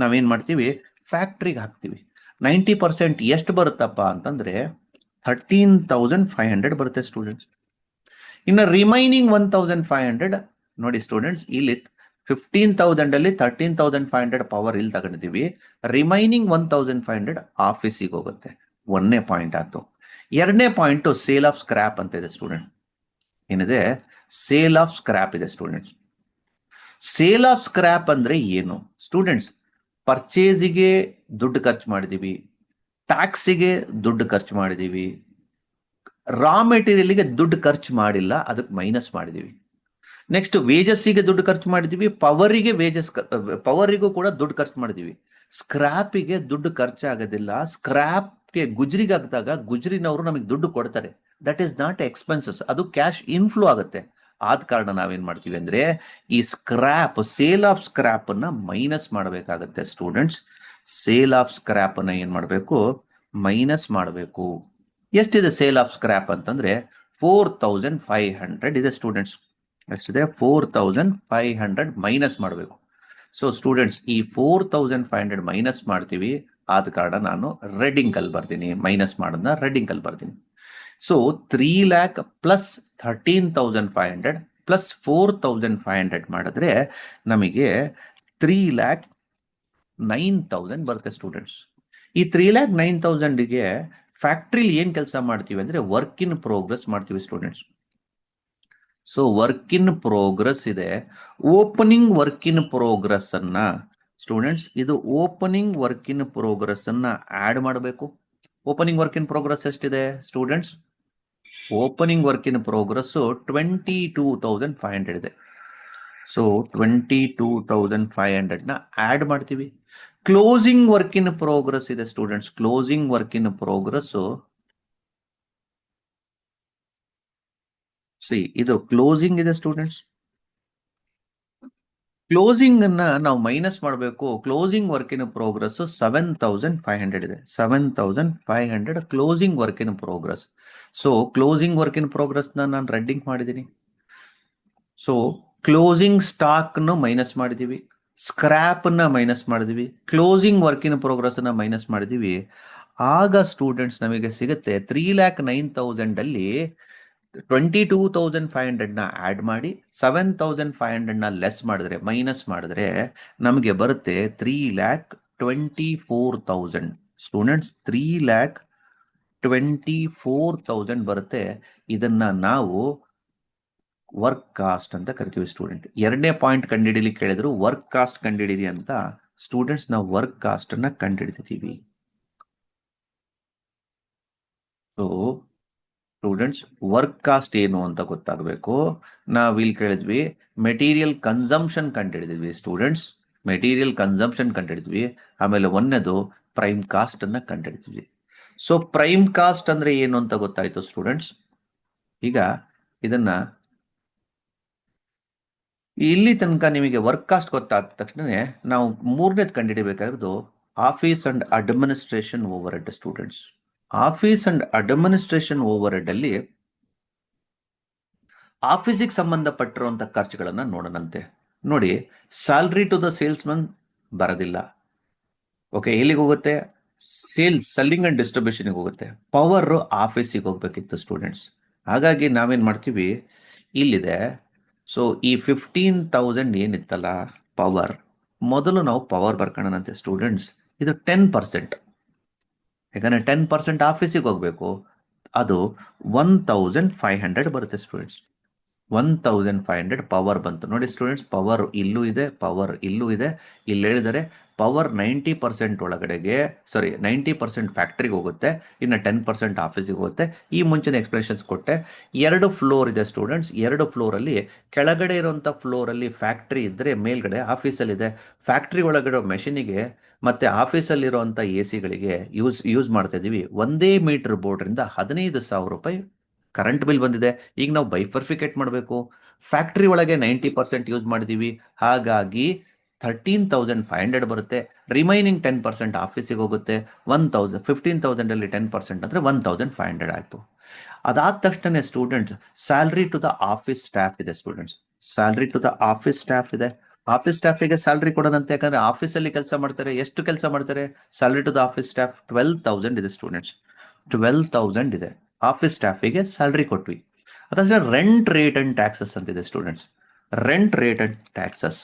ನಾವೇನ್ ಮಾಡ್ತೀವಿ, ಫ್ಯಾಕ್ಟ್ರಿಗೆ ಹಾಕ್ತಿವಿ. 90% ಎಷ್ಟು ಬರುತ್ತಪ್ಪ ಅಂತಂದ್ರೆ 13,500 ಬರುತ್ತೆ ಸ್ಟೂಡೆಂಟ್ಸ್. ಇನ್ನು ರಿಮೈನಿಂಗ್ 1,500 ನೋಡಿ ಸ್ಟೂಡೆಂಟ್ಸ್, ಇಲ್ಲಿ 15,000 ಅಲ್ಲಿ 13,500 ಪವರ್ ಇಲ್ಲಿ ತಗೊಂಡಿದ್ದೀವಿ. ರಿಮೈನಿಂಗ್ 1,500 ಆಫೀಸಿಗೆ ಹೋಗುತ್ತೆ. ಒಂದನೇ ಪಾಯಿಂಟ್ ಆಯ್ತು. ಎರಡನೇ ಪಾಯಿಂಟ್ ಸೇಲ್ ಆಫ್ ಸ್ಕ್ರಾಪ್ ಅಂತ ಇದೆ ಸ್ಟೂಡೆಂಟ್. ಏನಿದೆ? ಸೇಲ್ ಆಫ್ ಸ್ಕ್ರಾಪ್ ಇದೆ ಸ್ಟೂಡೆಂಟ್ಸ್. ಸೇಲ್ ಆಫ್ ಸ್ಕ್ರಾಪ್ ಅಂದ್ರೆ ಏನು ಸ್ಟೂಡೆಂಟ್ಸ್? ಪರ್ಚೇಸಿಗೆ ದುಡ್ಡು ಖರ್ಚು ಮಾಡಿದೀವಿ, ಟ್ಯಾಕ್ಸಿಗೆ ದುಡ್ಡು ಖರ್ಚು ಮಾಡಿದೀವಿ, ರಾ ಮೆಟೀರಿಯಲ್ಗೆ ದುಡ್ಡು ಖರ್ಚು ಮಾಡಿಲ್ಲ, ಅದಕ್ಕೆ ಮೈನಸ್ ಮಾಡಿದೀವಿ. ನೆಕ್ಸ್ಟ್ ವೇಜಸ್ಸಿಗೆ ದುಡ್ಡು ಖರ್ಚು ಮಾಡಿದೀವಿ, ಪವರಿಗೂ ಕೂಡ ದುಡ್ಡು ಖರ್ಚು ಮಾಡಿದೀವಿ. ಸ್ಕ್ರಾಪಿಗೆ ದುಡ್ಡು ಖರ್ಚಾಗೋದಿಲ್ಲ. ಸ್ಕ್ರಾಪ್ಗೆ ಗುಜ್ರಿಗೆ ಹಾಕಿದಾಗ ಗುಜ್ರಿನವರು ನಮಗೆ ದುಡ್ಡು ಕೊಡ್ತಾರೆ. ದಟ್ ಈಸ್ ನಾಟ್ ಎಕ್ಸ್ಪೆನ್ಸಸ್, ಅದು ಕ್ಯಾಶ್ ಇನ್ಫ್ಲೋ ಆಗುತ್ತೆ. ಆದ ಕಾರಣ ನಾವೇನ್ ಮಾಡ್ತೀವಿ ಅಂದ್ರೆ, ಈ ಸ್ಕ್ರಾಪ್, ಸೇಲ್ ಆಫ್ ಸ್ಕ್ರಾಪ್ ಅನ್ನ ಮೈನಸ್ ಮಾಡಬೇಕಾಗತ್ತೆ ಸ್ಟೂಡೆಂಟ್ಸ್. ಸೇಲ್ ಆಫ್ ಸ್ಕ್ರಾಪ್ ಅನ್ನ ಏನ್ ಮಾಡಬೇಕು? ಮೈನಸ್ ಮಾಡಬೇಕು. ಎಷ್ಟಿದೆ ಸೇಲ್ ಆಫ್ ಸ್ಕ್ರಾಪ್ ಅಂತಂದ್ರೆ 4,500 ಇದೆ ಸ್ಟೂಡೆಂಟ್ಸ್. ಎಷ್ಟಿದೆ? 4,500 ಮೈನಸ್ ಮಾಡಬೇಕು. ಸೊ ಸ್ಟೂಡೆಂಟ್ಸ್, ಈ 4,500 ಮೈನಸ್ ಮಾಡ್ತೀವಿ. ಆದ ಕಾರಣ ನಾನು ರೆಡ್ಡಿಂಗ್ ಅಲ್ಲಿ ಬರ್ತೀನಿ, ಮೈನಸ್ ಮಾಡೋದನ್ನ ರೆಡ್ಡಿಂಗ್ ಅಲ್ಲಿ ಬರ್ತೀನಿ. ಸೊ 3 ಲ್ಯಾಕ್ ಪ್ಲಸ್ 13,500 ಪ್ಲಸ್ 4,500 ಮಾಡಿದ್ರೆ ನಮಗೆ 3,09,000 ಬರುತ್ತೆ ಸ್ಟೂಡೆಂಟ್ಸ್. ಈ 3,09,000ಗೆ ಫ್ಯಾಕ್ಟ್ರಿಲಿ ಏನ್ ಕೆಲಸ ಮಾಡ್ತೀವಿ ಅಂದ್ರೆ ವರ್ಕ್ ಇನ್ ಪ್ರೋಗ್ರೆಸ್ ಮಾಡ್ತೀವಿ students. So work in progress ಇದೆ. ಓಪನಿಂಗ್ ವರ್ಕ್ ಇನ್ ಪ್ರೋಗ್ರೆಸ್ ಅನ್ನ ಸ್ಟೂಡೆಂಟ್ಸ್, ಇದು ಓಪನಿಂಗ್ ವರ್ಕ್ ಇನ್ ಪ್ರೋಗ್ರೆಸ್ ಅನ್ನ ಆಡ್ ಮಾಡಬೇಕು. ಓಪನಿಂಗ್ ವರ್ಕ್ ಇನ್ ಪ್ರೋಗ್ರೆಸ್ ಎಷ್ಟಿದೆ students? Opening work in progress 22,500 ಇದೆ. ಸೊ 22,500 ನ ಆಡ್ ಮಾಡ್ತೀವಿ. ಕ್ಲೋಸಿಂಗ್ ವರ್ಕ್ ಇನ್ ಪ್ರೋಗ್ರೆಸ್ ಇದೆ students. Closing work in progress ಇದು ಕ್ಲೋಸಿಂಗ್ ಇದೆ ಸ್ಟೂಡೆಂಟ್ಸ್. ಕ್ಲೋಸಿಂಗ್ ಅನ್ನ ನಾವು ಮೈನಸ್ ಮಾಡಬೇಕು. ಕ್ಲೋಸಿಂಗ್ ವರ್ಕ್ ಇನ್ ಪ್ರೋಗ್ರೆಸ್ 7,500 ಇದೆ. 7,500 closing work in progress. So closing work in progress ನಾನು ರೆಡ್ಡಿಂಗ್ ಮಾಡಿದ್ದೀನಿ. ಸೊ ಕ್ಲೋಸಿಂಗ್ ಸ್ಟಾಕ್ ಮೈನಸ್ ಮಾಡಿದೀವಿ, ಸ್ಕ್ರಾಪ್ ಮೈನಸ್ ಮಾಡಿದೀವಿ, closing work in progress minus ಮಾಡಿದೀವಿ. ಆಗ ಸ್ಟೂಡೆಂಟ್ಸ್ ನಮಗೆ ಸಿಗುತ್ತೆ 3,09,000 ಅಲ್ಲಿ 22,500 ಆಡ್ ಮಾಡಿ 7,500 ಲೆಸ್ ಮಾಡಿದ್ರೆ, ಮೈನಸ್ ಮಾಡಿದ್ರೆ ನಮಗೆ ಬರುತ್ತೆ 3,24,000. ಸ್ಟೂಡೆಂಟ್ಸ್ 3,24,000 ಬರುತ್ತೆ. ಇದನ್ನ ನಾವು ವರ್ಕ್ ಕಾಸ್ಟ್ ಅಂತ ಕರಿತೀವಿ. ಸ್ಟೂಡೆಂಟ್ ಎರಡನೇ ಪಾಯಿಂಟ್ ಕಂಡುಹಿಡಿಯಲಿಕ್ಕೆ ಕೇಳಿದ್ರು, ವರ್ಕ್ ಕಾಸ್ಟ್ ಕಂಡುಹಿಡಿರಿ ಅಂತ. ಸ್ಟೂಡೆಂಟ್ಸ್ ನಾವು ವರ್ಕ್ ಕಾಸ್ಟ್ ಅನ್ನ ಕಂಡುಹಿಡಿದಿದ್ದೀವಿ. ಸೊ ಸ್ಟೂಡೆಂಟ್ಸ್ ವರ್ಕ್ ಕಾಸ್ಟ್ ಏನು ಅಂತ ಗೊತ್ತಾಗಬೇಕು. ನಾವು ಇಲ್ಲಿ ಕೇಳಿದ್ವಿ ಮೆಟೀರಿಯಲ್ ಕನ್ಸಂಪ್ಷನ್ ಕಂಡುಹಿಡಿದ್ವಿ. ಸ್ಟೂಡೆಂಟ್ಸ್ ಮೆಟೀರಿಯಲ್ ಕನ್ಸಂಪ್ಷನ್ ಕಂಡುಹಿಡಿದ್ವಿ. ಆಮೇಲೆ ಒಂದನೇದು ಪ್ರೈಮ್ ಕಾಸ್ಟ್ ಅನ್ನ ಕಂಡುಹಿಡಿದ್ವಿ. ಸೊ ಪ್ರೈಮ್ ಕಾಸ್ಟ್ ಅಂದ್ರೆ ಏನು ಅಂತ ಗೊತ್ತಾಯ್ತು ಸ್ಟೂಡೆಂಟ್ಸ್. ಈಗ ಇದನ್ನ ಇಲ್ಲಿ ತನಕ ನಿಮಗೆ ವರ್ಕ್ ಕಾಸ್ಟ್ ಗೊತ್ತಾದ ತಕ್ಷಣ ನಾವು ಮೂರನೇದು ಕಂಡುಹಿಡಿಬೇಕಾಗಿರೋದು office and administration overhead. Students office and administration overhead ಅಲ್ಲಿ ಆಫೀಸಿಗೆ ಸಂಬಂಧಪಟ್ಟಿರುವಂತ ಖರ್ಚುಗಳನ್ನ ನೋಡೋಣಂತೆ. ನೋಡಿ, salary to the salesman ಬರೋದಿಲ್ಲ. ಓಕೆ, ಎಲ್ಲಿಗೆ ಹೋಗುತ್ತೆ? ಸೆಲ್ಲಿಂಗ್ ಅಂಡ್ ಡಿಸ್ಟ್ರಿಬ್ಯೂಷನ್ಗೆ ಹೋಗುತ್ತೆ. ಪವರ್ ಆಫೀಸಿಗೆ ಹೋಗ್ಬೇಕಿತ್ತು ಸ್ಟೂಡೆಂಟ್ಸ್. ಹಾಗಾಗಿ ನಾವೇನ್ ಮಾಡ್ತೀವಿ, ಇಲ್ಲಿದೆ. ಸೊ ಈ 15,000 ಏನಿತ್ತಲ್ಲ ಪವರ್, ಮೊದಲು ನಾವು ಪವರ್ ಬರ್ಕೊಳ್ಳೋಣಂತೆ ಸ್ಟೂಡೆಂಟ್ಸ್. ಇದು 10%. ಯಾಕಂದ್ರೆ 10% ಆಫೀಸಿಗೆ ಹೋಗ್ಬೇಕು. ಅದು 1,500 ಬರುತ್ತೆ ಸ್ಟೂಡೆಂಟ್ಸ್. 1,500 ಪವರ್ ಬಂತು. ನೋಡಿ ಸ್ಟೂಡೆಂಟ್ಸ್, ಪವರ್ ಇಲ್ಲೂ ಇದೆ, ಪವರ್ ಇಲ್ಲೂ ಇದೆ. ಇಲ್ಲಿ ಹೇಳಿದರೆ ಪವರ್ 90% ಒಳಗಡೆಗೆ, ಸಾರಿ 90% ಫ್ಯಾಕ್ಟ್ರಿಗೆ ಹೋಗುತ್ತೆ, ಇನ್ನು 10% ಆಫೀಸಿಗೆ ಹೋಗುತ್ತೆ. ಈ ಮುಂಚಿನ ಎಕ್ಸ್ಪ್ಲನೇಷನ್ಸ್ ಕೊಟ್ಟೆ. 2 ಫ್ಲೋರ್ ಇದೆ ಸ್ಟೂಡೆಂಟ್ಸ್. 2 ಫ್ಲೋರಲ್ಲಿ ಕೆಳಗಡೆ ಇರುವಂಥ ಫ್ಲೋರಲ್ಲಿ ಫ್ಯಾಕ್ಟ್ರಿ ಇದ್ದರೆ, ಮೇಲ್ಗಡೆ ಆಫೀಸಲ್ಲಿ ಇದೆ. ಫ್ಯಾಕ್ಟ್ರಿ ಒಳಗಡೆ ಮೆಷಿನಿಗೆ ಮತ್ತೆ ಆಫೀಸಲ್ಲಿರುವಂಥ ಎ ಸಿಗಳಿಗೆ ಯೂಸ್ ಮಾಡ್ತಾ ಇದ್ದೀವಿ. ಒಂದೇ ಮೀಟರ್ ಬೋರ್ಡ್ರಿಂದ 15,000 ರೂಪಾಯಿ ಕರೆಂಟ್ ಬಿಲ್ ಬಂದಿದೆ. ಈಗ ನಾವು ಬೈಫರ್ಫಿಕೇಟ್ ಮಾಡಬೇಕು. ಫ್ಯಾಕ್ಟ್ರಿ ಒಳಗೆ 90% ಯೂಸ್ ಮಾಡಿದೀವಿ, ಹಾಗಾಗಿ 13,500 ಬರುತ್ತೆ. ರಿಮೈನಿಂಗ್ 10% ಆಫೀಸಿಗೆ ಹೋಗುತ್ತೆ. 15,000 ಅಲ್ಲಿ 10% ಅಂದ್ರೆ 1,500 ಆಯ್ತು. ಅದಾದ ತಕ್ಷಣ students salary to the office staff ಇದೆ. Students salary to the office staff ಇದೆ. ಆಫೀಸ್ ಸ್ಟಾಫಿಗೆ ಸ್ಯಾಲ್ರಿ ಕೊಡೋದಂತೆ, ಯಾಕಂದ್ರೆ ಆಫೀಸಲ್ಲಿ ಕೆಲಸ ಮಾಡ್ತಾರೆ. ಎಷ್ಟು ಕೆಲಸ ಮಾಡ್ತಾರೆ? Salary to the office staff 12,000 ಇದೆ ಸ್ಟೂಡೆಂಟ್ಸ್. 12,000 ಇದೆ. ಆಫೀಸ್ ಸ್ಟಾಫಿಗೆ ಸ್ಯಾಲ್ರಿ ಕೊಟ್ವಿ. ಅದಾದ್ರೆ ರೆಂಟ್ ರೇಟ್ ಅಂಡ್ ಟ್ಯಾಕ್ಸಸ್ ಅಂತಿದೆ students. Rent rate and taxes,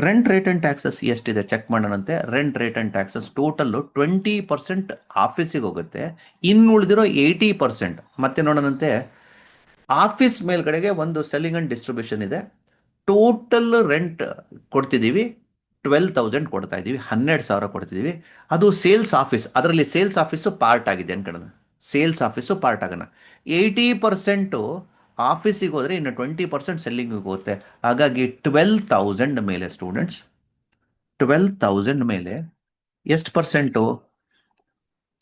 rent rate and taxes ಎಷ್ಟಿದೆ ಚೆಕ್ ಮಾಡೋಣಂತೆ. Rent rate and taxes total 20% ಆಫೀಸಿಗೆ ಹೋಗುತ್ತೆ. ಇನ್ನು ಉಳಿದಿರೋ 80% ಮತ್ತೆ ನೋಡೋಣಂತೆ. ಆಫೀಸ್ ಮೇಲ್ಗಡೆಗೆ ಒಂದು ಸೆಲ್ಲಿಂಗ್ ಅಂಡ್ ಡಿಸ್ಟ್ರಿಬ್ಯೂಷನ್ ಇದೆ. ಟೋಟಲ್ ರೆಂಟ್ ಕೊಡ್ತಿದ್ದೀವಿ 12,000 ಕೊಡ್ತಾ ಇದ್ದೀವಿ, 12,000 ಕೊಡ್ತಿದ್ದೀವಿ. ಅದು ಸೇಲ್ಸ್ ಆಫೀಸ್, ಅದರಲ್ಲಿ ಸೇಲ್ಸ್ ಆಫೀಸು ಪಾರ್ಟ್ ಆಗಿದೆ ಅನ್ಕೊಳ್ಳೋಣ. ಸೇಲ್ಸ್ ಆಫೀಸು ಪಾರ್ಟ್ ಆಗೋಣ. 80% ಆಫೀಸಿಗೆ ಹೋದರೆ ಇನ್ನು 20% ಸೆಲ್ಲಿಂಗಿಗೆ ಹೋಗುತ್ತೆ. ಹಾಗಾಗಿ 12,000 ಮೇಲೆ ಸ್ಟೂಡೆಂಟ್ಸ್, 12,000 ಮೇಲೆ ಎಷ್ಟು ಪರ್ಸೆಂಟು?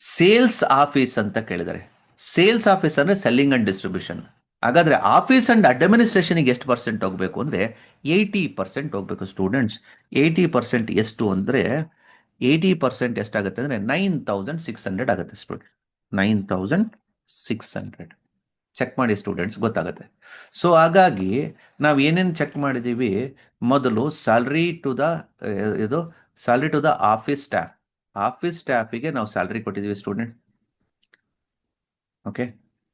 ಸೇಲ್ಸ್ ಆಫೀಸ್ ಅಂತ ಕೇಳಿದರೆ, ಸೇಲ್ಸ್ ಆಫೀಸ್ ಅಂದರೆ ಸೆಲ್ಲಿಂಗ್ ಅಂಡ್ ಡಿಸ್ಟ್ರಿಬ್ಯೂಷನ್. ಹಾಗಾದ್ರೆ ಆಫೀಸ್ ಅಂಡ್ ಅಡ್ಮಿನಿಸ್ಟ್ರೇಷನ್ಗೆ ಎಷ್ಟು ಪರ್ಸೆಂಟ್ ಹೋಗಬೇಕು ಅಂದರೆ 80% ಹೋಗಬೇಕು ಸ್ಟೂಡೆಂಟ್ಸ್. 80% ಎಷ್ಟು ಅಂದರೆ 80% ಎಷ್ಟಾಗುತ್ತೆ ಅಂದರೆ 9,600 ಆಗುತ್ತೆ ಸ್ಟೂಡೆಂಟ್. 9,600 ಚೆಕ್ ಮಾಡಿ ಸ್ಟೂಡೆಂಟ್ಸ್, ಗೊತ್ತಾಗುತ್ತೆ. ಸೊ ಹಾಗಾಗಿ ನಾವು ಏನೇನು ಚೆಕ್ ಮಾಡಿದ್ದೀವಿ, ಮೊದಲು ಸ್ಯಾಲ್ರಿ ಟು ದ ಇದು salary to the office staff. Office ಸ್ಟಾಫಿಗೆ ನಾವು ಸ್ಯಾಲ್ರಿ ಕೊಟ್ಟಿದ್ದೀವಿ ಸ್ಟೂಡೆಂಟ್. ಓಕೆ,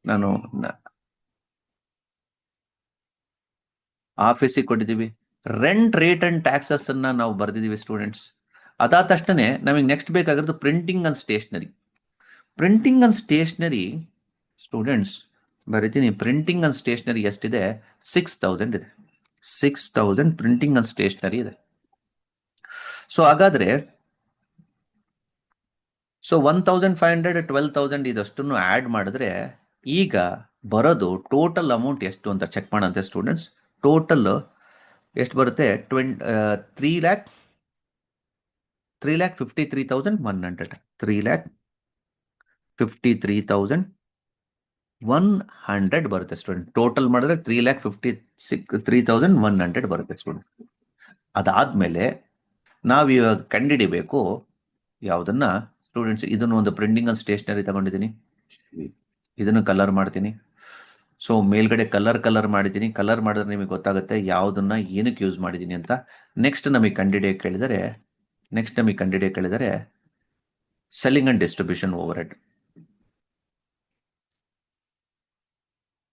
ನಾನು ಆಫೀಸಿಗೆ ಕೊಟ್ಟಿದ್ದೀವಿ. ರೆಂಟ್ ರೇಟ್ ಅಂಡ್ ಟ್ಯಾಕ್ಸಸ್ ಅನ್ನ ನಾವು ಬರೆದಿದ್ದೀವಿ ಸ್ಟೂಡೆಂಟ್ಸ್. ಅದಾದ ತಕ್ಷಣ ನಮಗೆ ನೆಕ್ಸ್ಟ್ ಬೇಕಾಗಿರೋದು printing and stationery. Printing and stationery students ಬರೀತೀನಿ. ಪ್ರಿಂಟಿಂಗ್ ಅಂಡ್ ಸ್ಟೇಷನರಿ ಎಷ್ಟಿದೆ? 6,000 ಇದೆ. 6,000 ಪ್ರಿಂಟಿಂಗ್ ಅಂಡ್ ಸ್ಟೇಷನರಿ ಇದೆ. ಸೊ ಹಾಗಾದ್ರೆ 1,500 12,000 ಇದಷ್ಟನ್ನು ಆ್ಯಡ್ ಮಾಡಿದ್ರೆ ಈಗ ಬರೋದು ಟೋಟಲ್ ಅಮೌಂಟ್ ಎಷ್ಟು ಅಂತ ಚೆಕ್ ಮಾಡೋಂತೆ ಸ್ಟೂಡೆಂಟ್ಸ್. ಟೋಟಲ್ ಎಷ್ಟು ಬರುತ್ತೆ? 3,53,100. 3,53,100 ಬರುತ್ತೆ ಸ್ಟೂಡೆಂಟ್. ಟೋಟಲ್ ಮಾಡಿದ್ರೆ 3,53,100 ಬರುತ್ತೆ ಸ್ಟೂಡೆಂಟ್. ಅದಾದ್ಮೇಲೆ ನಾವಿವಾಗ ಕಂಡುಹಿಡಿಬೇಕು ಯಾವುದನ್ನ ಸ್ಟೂಡೆಂಟ್ಸ್. ಇದನ್ನು ಒಂದು ಪ್ರಿಂಟಿಂಗ್ ಅಂಡ್ ಸ್ಟೇಷನರಿ ತಗೊಂಡಿದ್ದೀನಿ, ಇದನ್ನು ಕಲರ್ ಮಾಡ್ತೀನಿ. ಸೊ ಮೇಲ್ಗಡೆ ಕಲರ್ ಮಾಡಿದ್ದೀನಿ. ಕಲರ್ ಮಾಡಿದ್ರೆ ನಿಮಗೆ ಗೊತ್ತಾಗುತ್ತೆ ಯಾವುದನ್ನ ಏನಕ್ಕೆ ಯೂಸ್ ಮಾಡಿದ್ದೀನಿ ಅಂತ. ನೆಕ್ಸ್ಟ್ ನಮಗೆ ಕಂಡುಹಿಡಿಯಕ್ಕೆ ಕೇಳಿದರೆ selling and distribution overhead.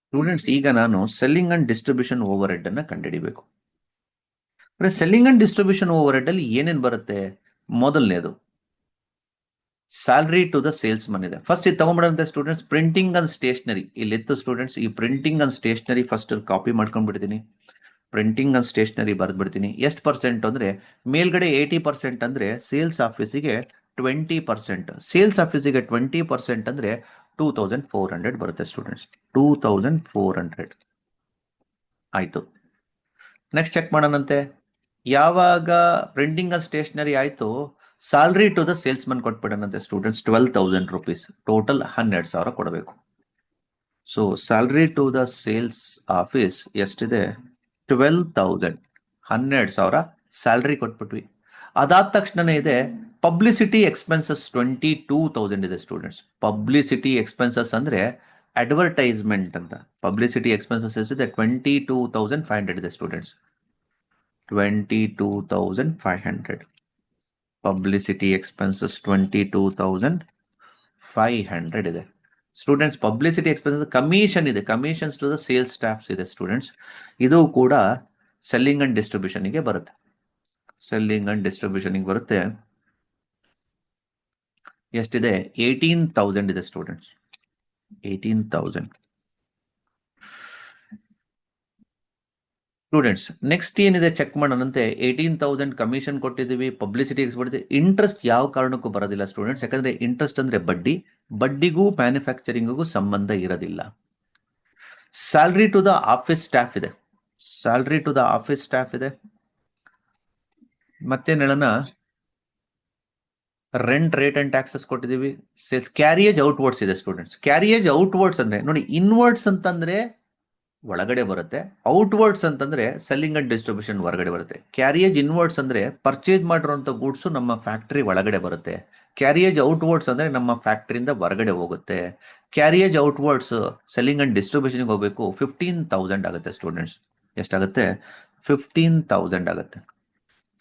Students, ಈಗ ನಾನು selling and distribution overhead ಅನ್ನ ಕಂಡುಹಿಡಿಬೇಕು. Selling and distribution overhead ಅಲ್ಲಿ ಏನೇನು ಬರುತ್ತೆ? ಮೊದಲನೇದು salary to the salesman ಇದೆ. ಫಸ್ಟ್ ಇದು ತಗೊಂಡ್ಬಿಡಂತೆ ಸ್ಟೂಡೆಂಟ್ಸ್. ಪ್ರಿಂಟಿಂಗ್ ಅಂಡ್ ಸ್ಟೇಷನರಿ ಇಲ್ಲಿತ್ತು ಸ್ಟೂಡೆಂಟ್ಸ್. ಈ printing and stationery first copy ಮಾಡ್ಕೊಂಡ್ಬಿಡ್ತೀನಿ. ಪ್ರಿಂಟಿಂಗ್ ಅಂಡ್ ಸ್ಟೇಷನರಿ ಬರೆದ್ಬಿಡ್ತೀನಿ. ಎಷ್ಟು ಪರ್ಸೆಂಟ್ ಅಂದ್ರೆ ಮೇಲ್ಗಡೆ 80% ಅಂದ್ರೆ ಸೇಲ್ಸ್ ಆಫೀಸಿಗೆ 20%. ಸೇಲ್ಸ್ ಆಫೀಸಿಗೆ 20% ಅಂದ್ರೆ 2400 ಬರುತ್ತೆ ಸ್ಟೂಡೆಂಟ್ಸ್. 2400 ಆಯ್ತು. ನೆಕ್ಸ್ಟ್ ಚೆಕ್ ಮಾಡೋಣಂತೆ. ಯಾವಾಗ ಪ್ರಿಂಟಿಂಗ್ ಅಂಡ್ ಸ್ಟೇಷನರಿ ಆಯ್ತು, salary to the salesman ಕೊಟ್ಬಿಡೋಣಂತೆ ಸ್ಟೂಡೆಂಟ್ಸ್. 12,000 rupees, ಟೋಟಲ್ 12,000 ಕೊಡಬೇಕು. So salary to the sales office ಎಷ್ಟಿದೆ? 12,000, 12,000 ಸ್ಯಾಲರಿ ಕೊಟ್ಬಿಟ್ವಿ. ಅದಾದ ತಕ್ಷಣನೇ ಇದೆ ಪಬ್ಲಿಸಿಟಿ ಎಕ್ಸ್ಪೆನ್ಸಸ್ 22,000 ಇದೆ ಸ್ಟೂಡೆಂಟ್ಸ್. ಪಬ್ಲಿಸಿಟಿ ಎಕ್ಸ್ಪೆನ್ಸಸ್ ಅಂದ್ರೆ ಅಡ್ವರ್ಟೈಸ್ಮೆಂಟ್ ಅಂತ. ಪಬ್ಲಿಸಿಟಿ ಎಕ್ಸ್ಪೆನ್ಸಸ್ ಎಷ್ಟಿದೆ? 22,500 ಇದೆ ಸ್ಟೂಡೆಂಟ್ಸ್. 22,500 ಪಬ್ಲಿಸಿಟಿ ಎಕ್ಸ್ಪೆನ್ಸಸ್ 22,500 ಇದೆ ಸ್ಟೂಡೆಂಟ್ಸ್. ಪಬ್ಲಿಸಿಟಿ ಎಕ್ಸ್ಪೆನ್ಸಸ್ ಕಮಿಷನ್ ಇದೆ, commissions to the sales staffs ಇದೆ ಸ್ಟೂಡೆಂಟ್ಸ್. ಇದು ಕೂಡ ಸೆಲ್ಲಿಂಗ್ ಅಂಡ್ ಡಿಸ್ಟ್ರಿಬ್ಯೂಷನ್ಗೆ ಬರುತ್ತೆ. ಸೆಲ್ಲಿಂಗ್ ಅಂಡ್ ಡಿಸ್ಟ್ರಿಬ್ಯೂಷನ್ಗೆ ಬರುತ್ತೆ. ಎಷ್ಟಿದೆ? 18,000 ಇದೆ ಸ್ಟೂಡೆಂಟ್ಸ್. 18,000 ಸ್ಟೂಡೆಂಟ್ಸ್. ನೆಕ್ಸ್ಟ್ ಏನಿದೆ ಚೆಕ್ ಮಾಡೋಣಂತೆ. 18,000 ಕಮಿಷನ್ ಕೊಟ್ಟಿದ್ದೀವಿ, ಪಬ್ಲಿಸಿಟಿ ಕೊಟ್ಟಿದ್ದೀವಿ. ಇಂಟ್ರೆಸ್ಟ್ ಯಾವ ಕಾರಣಕ್ಕೂ ಬರೋದಿಲ್ಲ ಸ್ಟೂಡೆಂಟ್ಸ್, ಯಾಕಂದ್ರೆ ಇಂಟ್ರೆಸ್ಟ್ ಅಂದ್ರೆ ಬಡ್ಡಿಗೂ ಮ್ಯಾನುಫ್ಯಾಕ್ಚರಿಂಗಿಗೂ ಸಂಬಂಧ ಇರೋದಿಲ್ಲ. Salary to the office staff ಇದೆ. Salary to the office staff ಇದೆ. ಮತ್ತೇನು ಹೇಳೋಣ? ರೆಂಟ್, ರೇಟ್ ಅಂಡ್ ಟ್ಯಾಕ್ಸಸ್ ಕೊಟ್ಟಿದ್ದೀವಿ. ಸೇಲ್ಸ್ ಕ್ಯಾರಿಯೇಜ್ ಔಟ್ವರ್ಡ್ಸ್ ಇದೆ ಸ್ಟೂಡೆಂಟ್ಸ್. ಕ್ಯಾರಿಯೇಜ್ ಔಟ್ವರ್ಡ್ಸ್ ಅಂದ್ರೆ ನೋಡಿ, ಇನ್ವರ್ಡ್ಸ್ ಅಂತಂದ್ರೆ ಒಳಗಡೆ ಬರುತ್ತೆ, ಔಟ್ವರ್ಡ್ಸ್ ಅಂತಂದ್ರೆ ಸೆಲ್ಲಿಂಗ್ ಅಂಡ್ ಡಿಸ್ಟ್ರಿಬ್ಯೂಷನ್ ಹೊರಗಡೆ ಬರುತ್ತೆ. ಕ್ಯಾರಿಯೇಜ್ ಇನ್ವರ್ಡ್ಸ್ ಅಂದ್ರೆ ಪರ್ಚೇಸ್ ಮಾಡಿರುವಂತ ಗೂಡ್ಸ್ ನಮ್ಮ ಫ್ಯಾಕ್ಟರಿ ಒಳಗಡೆ ಬರುತ್ತೆ. ಕ್ಯಾರಿಯೇಜ್ ಔಟ್ವರ್ಡ್ಸ್ ಅಂದ್ರೆ ನಮ್ಮ ಫ್ಯಾಕ್ಟರಿಯಿಂದ ಹೊರಗಡೆ ಹೋಗುತ್ತೆ. ಕ್ಯಾರಿಯೇಜ್ ಔಟ್ವರ್ಡ್ಸ್ ಸೆಲ್ಲಿಂಗ್ ಅಂಡ್ ಡಿಸ್ಟ್ರಿಬ್ಯೂಷನ್ಗೆ ಹೋಗಬೇಕು. 15,000 ಆಗುತ್ತೆ ಸ್ಟೂಡೆಂಟ್ಸ್. ಎಷ್ಟಾಗುತ್ತೆ? 15,000 ಆಗುತ್ತೆ.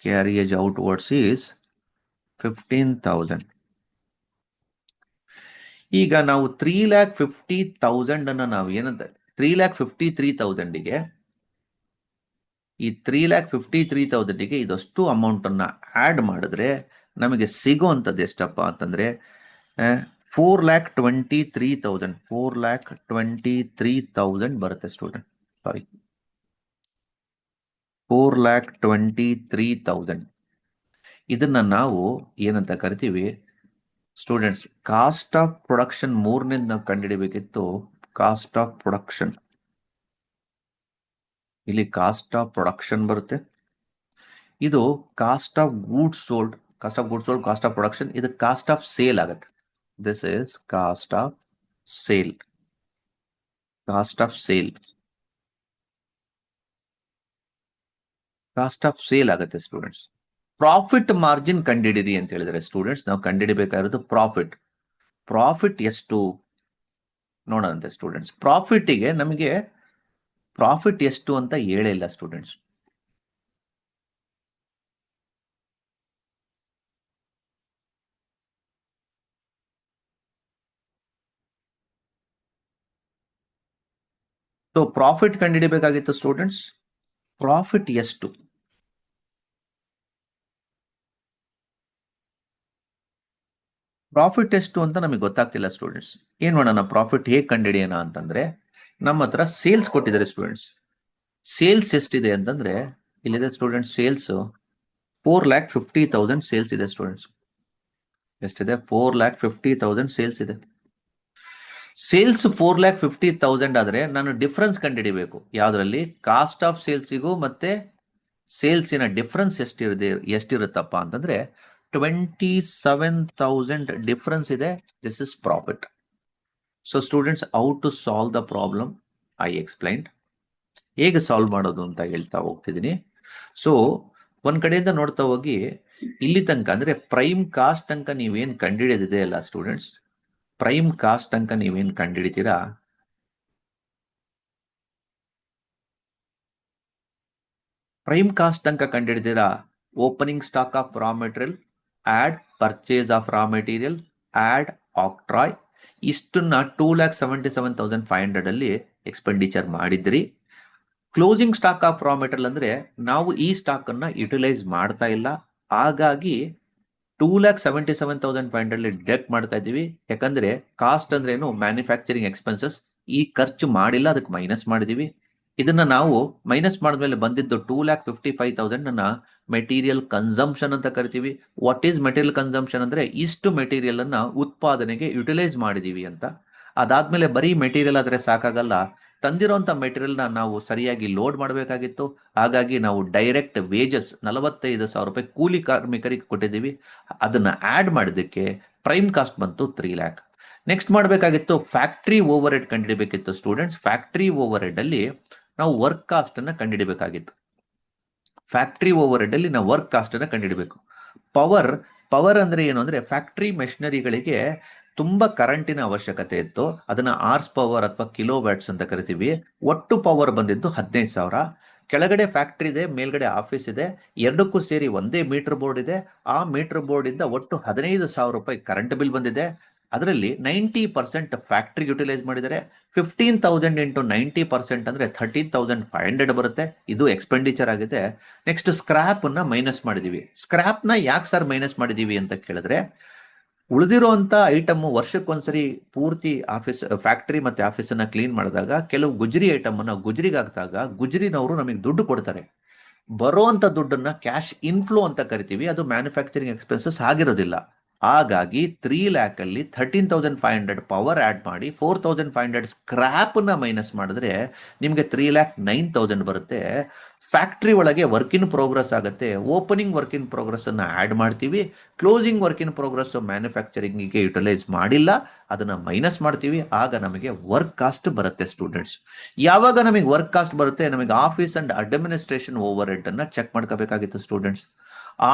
Carriage outwards is 15,000. ಈಗ ನಾವು 3,50,000 ಅನ್ನ ನಾವು ಏನಂತ 3,53,000ಗೆ ಈ 3,53,000ಗೆ ಇದಷ್ಟು ಅಮೌಂಟ್ ಅನ್ನ ಆಡ್ ಮಾಡಿದ್ರೆ ನಮಗೆ ಸಿಗೋಂಥದ್ದು ಎಷ್ಟಪ್ಪ ಅಂತಂದ್ರೆ 4,23,000. 4,23,000 ಬರುತ್ತೆ ಸ್ಟೂಡೆಂಟ್. ಸಾರಿ, 4,23,000. ಇದನ್ನ ನಾವು ಏನಂತ ಕರಿತೀವಿ ಸ್ಟೂಡೆಂಟ್ಸ್? Cost of production. ಮೂರನೇದು ನಾವು ಕಂಡುಹಿಡಿಬೇಕಿತ್ತು, ಕಾಸ್ಟ್ ಆಫ್ ಪ್ರೊಡಕ್ಷನ್. ಇಲ್ಲಿ ಕಾಸ್ಟ್ ಆಫ್ ಪ್ರೊಡಕ್ಷನ್ ಬರುತ್ತೆ. ಇದು cost of goods sold, cost of goods sold, cost of production. ಇದು ಕಾಸ್ಟ್ ಆಫ್ ಸೇಲ್ ಆಗುತ್ತೆ. This is cost of sale. Cost of sale, cost of sale ಆಗುತ್ತೆ ಸ್ಟೂಡೆಂಟ್ಸ್. ಪ್ರಾಫಿಟ್ ಮಾರ್ಜಿನ್ ಕಂಡುಹಿಡಿದಿ ಅಂತ ಹೇಳಿದ್ರೆ ಸ್ಟೂಡೆಂಟ್ಸ್, ನಾವು ಕಂಡುಹಿಡಿಬೇಕಾಗಿರೋದು ಪ್ರಾಫಿಟ್. ಪ್ರಾಫಿಟ್ ಎಷ್ಟು ನೋಡೋಣಂತೆ ಸ್ಟೂಡೆಂಟ್ಸ್. ಪ್ರಾಫಿಟ್ಟಿಗೆ ನಮಗೆ ಪ್ರಾಫಿಟ್ ಎಷ್ಟು ಅಂತ ಹೇಳಿಲ್ಲ ಸ್ಟೂಡೆಂಟ್ಸ್. ಸೊ ಪ್ರಾಫಿಟ್ ಕಂಡುಹಿಡಿಬೇಕಾಗಿತ್ತು ಸ್ಟೂಡೆಂಟ್ಸ್. ಪ್ರಾಫಿಟ್ ಎಷ್ಟು? ಪ್ರಾಫಿಟ್ ಎಷ್ಟು ಅಂತ ನಮಗೆ ಗೊತ್ತಾಗ್ತಿಲ್ಲ ಸ್ಟೂಡೆಂಟ್ಸ್. ಏನ್ ಮಾಡೋಣ? ಪ್ರಾಫಿಟ್ ಹೇಗೆ ಕಂಡುಹಿಡಿಯೋಣ ಅಂತಂದ್ರೆ, ನಮ್ಮ ಹತ್ರ ಸೇಲ್ಸ್ ಕೊಟ್ಟಿದ್ದಾರೆ ಸ್ಟೂಡೆಂಟ್ಸ್. ಸೇಲ್ಸ್ ಎಷ್ಟಿದೆ ಅಂತಂದ್ರೆ ಇಲ್ಲಿದೆ ಸ್ಟೂಡೆಂಟ್ಸ್. ಸೇಲ್ಸ್ 4,50,000 ಸೇಲ್ಸ್ ಇದೆ ಸ್ಟೂಡೆಂಟ್ಸ್. ಎಷ್ಟಿದೆ? 4,50,000 ಸೇಲ್ಸ್ ಇದೆ. ಸೇಲ್ಸ್ 4,50,000 ಆದ್ರೆ ನಾನು ಡಿಫರೆನ್ಸ್ ಕಂಡುಹಿಡಿಬೇಕು. ಯಾವ್ದ್ರಲ್ಲಿ? ಕಾಸ್ಟ್ ಆಫ್ ಸೇಲ್ಸಿಗೂ ಮತ್ತೆ ಸೇಲ್ಸಿನ ಡಿಫರೆನ್ಸ್ ಎಷ್ಟಿರುತ್ತಪ್ಪ ಅಂತಂದ್ರೆ 27,000 ಡಿಫರೆನ್ಸ್ ಇದೆ. This is profit. So students, how to solve the problem I explained. ಹೇಗೆ ಸಾಲ್ವ್ ಮಾಡೋದು ಅಂತ ಹೇಳ್ತಾ ಹೋಗ್ತಿದ್ದೀನಿ. ಸೊ ಒಂದ್ ಕಡೆಯಿಂದ ನೋಡ್ತಾ ಹೋಗಿ ಇಲ್ಲಿ ತನಕ ಅಂದ್ರೆ ಪ್ರೈಮ್ ಕಾಸ್ಟ್ ತನಕ ನೀವೇನ್ ಕಂಡುಹಿಡಿದಿದೆ ಅಲ್ಲ ಸ್ಟೂಡೆಂಟ್ಸ್, ಪ್ರೈಮ್ ಕಾಸ್ಟ್ ತನಕ ನೀವೇನ್ ಕಂಡುಹಿಡಿತೀರಾ, ಪ್ರೈಮ್ ಕಾಸ್ಟ್ ತನಕ ಕಂಡುಹಿಡಿದಿರಾ opening stock of raw material, add purchase of raw material, add octroi, ಇಷ್ಟನ್ನ 2,77,500 ಅಲ್ಲಿ ಎಕ್ಸ್ಪೆಂಡಿಚರ್ ಮಾಡಿದ್ರಿ. Closing stock of raw material ಅಂದ್ರೆ ನಾವು ಈ ಸ್ಟಾಕ್ ಅನ್ನ ಯುಟಿಲೈಸ್ ಮಾಡ್ತಾ ಇಲ್ಲ, ಹಾಗಾಗಿ 2,77,500 ಡಿಡಕ್ಟ್ ಮಾಡ್ತಾ ಇದ್ದೀವಿ. ಯಾಕಂದ್ರೆ ಕಾಸ್ಟ್ ಅಂದ್ರೆ ಏನು, ಮ್ಯಾನುಫ್ಯಾಕ್ಚರಿಂಗ್ ಎಕ್ಸ್ಪೆನ್ಸಸ್, ಈ ಖರ್ಚು ಮಾಡಿಲ್ಲ, ಅದಕ್ಕೆ ಮೈನಸ್ ಮಾಡಿದೀವಿ. ಇದನ್ನ ನಾವು ಮೈನಸ್ ಮಾಡಿದ್ಮೇಲೆ ಬಂದಿದ್ದು 2,55,000 ಮೆಟೀರಿಯಲ್ ಕನ್ಸಂಪ್ಷನ್ ಅಂತ ಕರಿತೀವಿ. ವಾಟ್ ಈಸ್ ಮೆಟೀರಿಯಲ್ ಕನ್ಸಂಪ್ಷನ್ ಅಂದ್ರೆ ಇಷ್ಟು ಮೆಟೀರಿಯಲ್ ಅನ್ನ ಉತ್ಪಾದನೆಗೆ ಯುಟಿಲೈಸ್ ಮಾಡಿದೀವಿ ಅಂತ. ಅದಾದ್ಮೇಲೆ ಬರೀ ಮೆಟೀರಿಯಲ್ ಆದ್ರೆ ಸಾಕಾಗಲ್ಲ, ತಂದಿರುವಂತ ಮೆಟೀರಿಯಲ್ನ ನಾವು ಸರಿಯಾಗಿ ಲೋಡ್ ಮಾಡಬೇಕಾಗಿತ್ತು. ಹಾಗಾಗಿ ನಾವು ಡೈರೆಕ್ಟ್ ವೇಜಸ್ 45,000 ರೂಪಾಯಿ ಕೂಲಿ ಕಾರ್ಮಿಕರಿಗೆ ಕೊಟ್ಟಿದ್ದೀವಿ. ಅದನ್ನ ಆಡ್ ಮಾಡಿದ್ದಕ್ಕೆ ಪ್ರೈಮ್ ಕಾಸ್ಟ್ ಬಂತು 3 lakh. ನೆಕ್ಸ್ಟ್ ಮಾಡಬೇಕಾಗಿತ್ತು ಫ್ಯಾಕ್ಟ್ರಿ ಓವರ್ ಹೆಡ್ ಕಂಡುಹಿಡಬೇಕಿತ್ತು ಸ್ಟೂಡೆಂಟ್ಸ್. ಫ್ಯಾಕ್ಟ್ರಿ ಓವರ್ ಹೆಡ್ ಅಲ್ಲಿ ನಾವು ವರ್ಕ್ ಕಾಸ್ಟ್ ಅನ್ನ ಕಂಡುಹಿಡಬೇಕಾಗಿತ್ತು. ಫ್ಯಾಕ್ಟ್ರಿ ಓವರ್ ಹೆಡ್ ಅಲ್ಲಿ ನಾವು ವರ್ಕ್ ಕಾಸ್ಟ್ ಅನ್ನ ಕಂಡುಹಿಡಬೇಕು. ಪವರ್ ಪವರ್ ಅಂದ್ರೆ ಏನು ಅಂದ್ರೆ ಫ್ಯಾಕ್ಟ್ರಿ ಮೆಷಿನರಿಗಳಿಗೆ ತುಂಬಾ ಕರೆಂಟಿನ ಅವಶ್ಯಕತೆ ಇತ್ತು, ಅದನ್ನ ಆರ್ಸ್ ಪವರ್ ಅಥವಾ ಕಿಲೋ ವ್ಯಾಟ್ಸ್ ಅಂತ ಕರಿತೀವಿ. ಒಟ್ಟು ಪವರ್ ಬಂದಿದ್ದು 15,000. ಕೆಳಗಡೆ ಫ್ಯಾಕ್ಟ್ರಿ ಇದೆ, ಮೇಲ್ಗಡೆ ಆಫೀಸ್ ಇದೆ, ಎರಡಕ್ಕೂ ಸೇರಿ ಒಂದೇ ಮೀಟರ್ ಬೋರ್ಡ್ ಇದೆ. ಆ ಮೀಟರ್ ಬೋರ್ಡ್ ಇಂದ ಒಟ್ಟು 15,000 ರೂಪಾಯಿ ಕರೆಂಟ್ ಬಿಲ್ ಬಂದಿದೆ. ಅದರಲ್ಲಿ 90% ಫ್ಯಾಕ್ಟ್ರಿ ಯುಟಿಲೈಸ್ ಮಾಡಿದರೆ 15,000 ಇಂಟು 90% ಅಂದ್ರೆ 13,500 ಬರುತ್ತೆ. ಇದು ಎಕ್ಸ್ಪೆಂಡಿಚರ್ ಆಗಿದೆ. ನೆಕ್ಸ್ಟ್ ಸ್ಕ್ರಾಪ್ ಅನ್ನ ಮೈನಸ್ ಮಾಡಿದೀವಿ. ಸ್ಕ್ರಾಪ್ ನ ಯಾಕೆ ಸರ್ ಮೈನಸ್ ಮಾಡಿದೀವಿ ಅಂತ ಕೇಳಿದ್ರೆ, ಉಳಿದಿರುವಂತ ಐಟಮ್ ವರ್ಷಕ್ಕೊಂದ್ಸರಿ ಪೂರ್ತಿ ಆಫೀಸ್ ಫ್ಯಾಕ್ಟರಿ ಮತ್ತೆ ಆಫೀಸ್ ಅನ್ನ ಕ್ಲೀನ್ ಮಾಡಿದಾಗ ಕೆಲವು ಗುಜರಿ ಐಟಮ್ ಅನ್ನ ಗುಜರಿಗೆ ಹಾಕಿದಾಗ ಗುಜರಿನವರು ನಮಗೆ ದುಡ್ಡು ಕೊಡ್ತಾರೆ. ಬರುವಂತ ದುಡ್ಡನ್ನ ಕ್ಯಾಶ್ ಇನ್ಫ್ಲೋ ಅಂತ ಕರಿತೀವಿ, ಅದು ಮ್ಯಾನುಫ್ಯಾಕ್ಚರಿಂಗ್ ಎಕ್ಸ್ಪೆನ್ಸಸ್ ಆಗಿರೋದಿಲ್ಲ. ಹಾಗಾಗಿ 3 lakh ಅಲ್ಲಿ 13,500 ಪವರ್ ಆಡ್ ಮಾಡಿ 4,500 ಸ್ಕ್ರಾಪ್ ನ ಮೈನಸ್ ಮಾಡಿದ್ರೆ ನಿಮ್ಗೆ 3,09,000 ಬರುತ್ತೆ. ಫ್ಯಾಕ್ಟ್ರಿ ಒಳಗೆ ವರ್ಕ್ ಇನ್ ಪ್ರೋಗ್ರೆಸ್ ಆಗುತ್ತೆ. ಓಪನಿಂಗ್ ವರ್ಕ್ ಇನ್ ಪ್ರೋಗ್ರೆಸ್ ಅನ್ನ ಆಡ್ ಮಾಡ್ತೀವಿ. ಕ್ಲೋಸಿಂಗ್ ವರ್ಕ್ ಇನ್ ಪ್ರೋಗ್ರೆಸ್ ಮ್ಯಾನುಫ್ಯಾಕ್ಚರಿಂಗ್ಗೆ ಯುಟಿಲೈಸ್ ಮಾಡಿಲ್ಲ, ಅದನ್ನ ಮೈನಸ್ ಮಾಡ್ತೀವಿ. ಆಗ ನಮಗೆ ವರ್ಕ್ ಕಾಸ್ಟ್ ಬರುತ್ತೆ ಸ್ಟೂಡೆಂಟ್ಸ್. ಯಾವಾಗ ನಮಗೆ ವರ್ಕ್ ಕಾಸ್ಟ್ ಬರುತ್ತೆ, ನಮಗೆ office and administration overhead ಅನ್ನ ಚೆಕ್ ಮಾಡ್ಕೋಬೇಕಾಗಿತ್ತು students.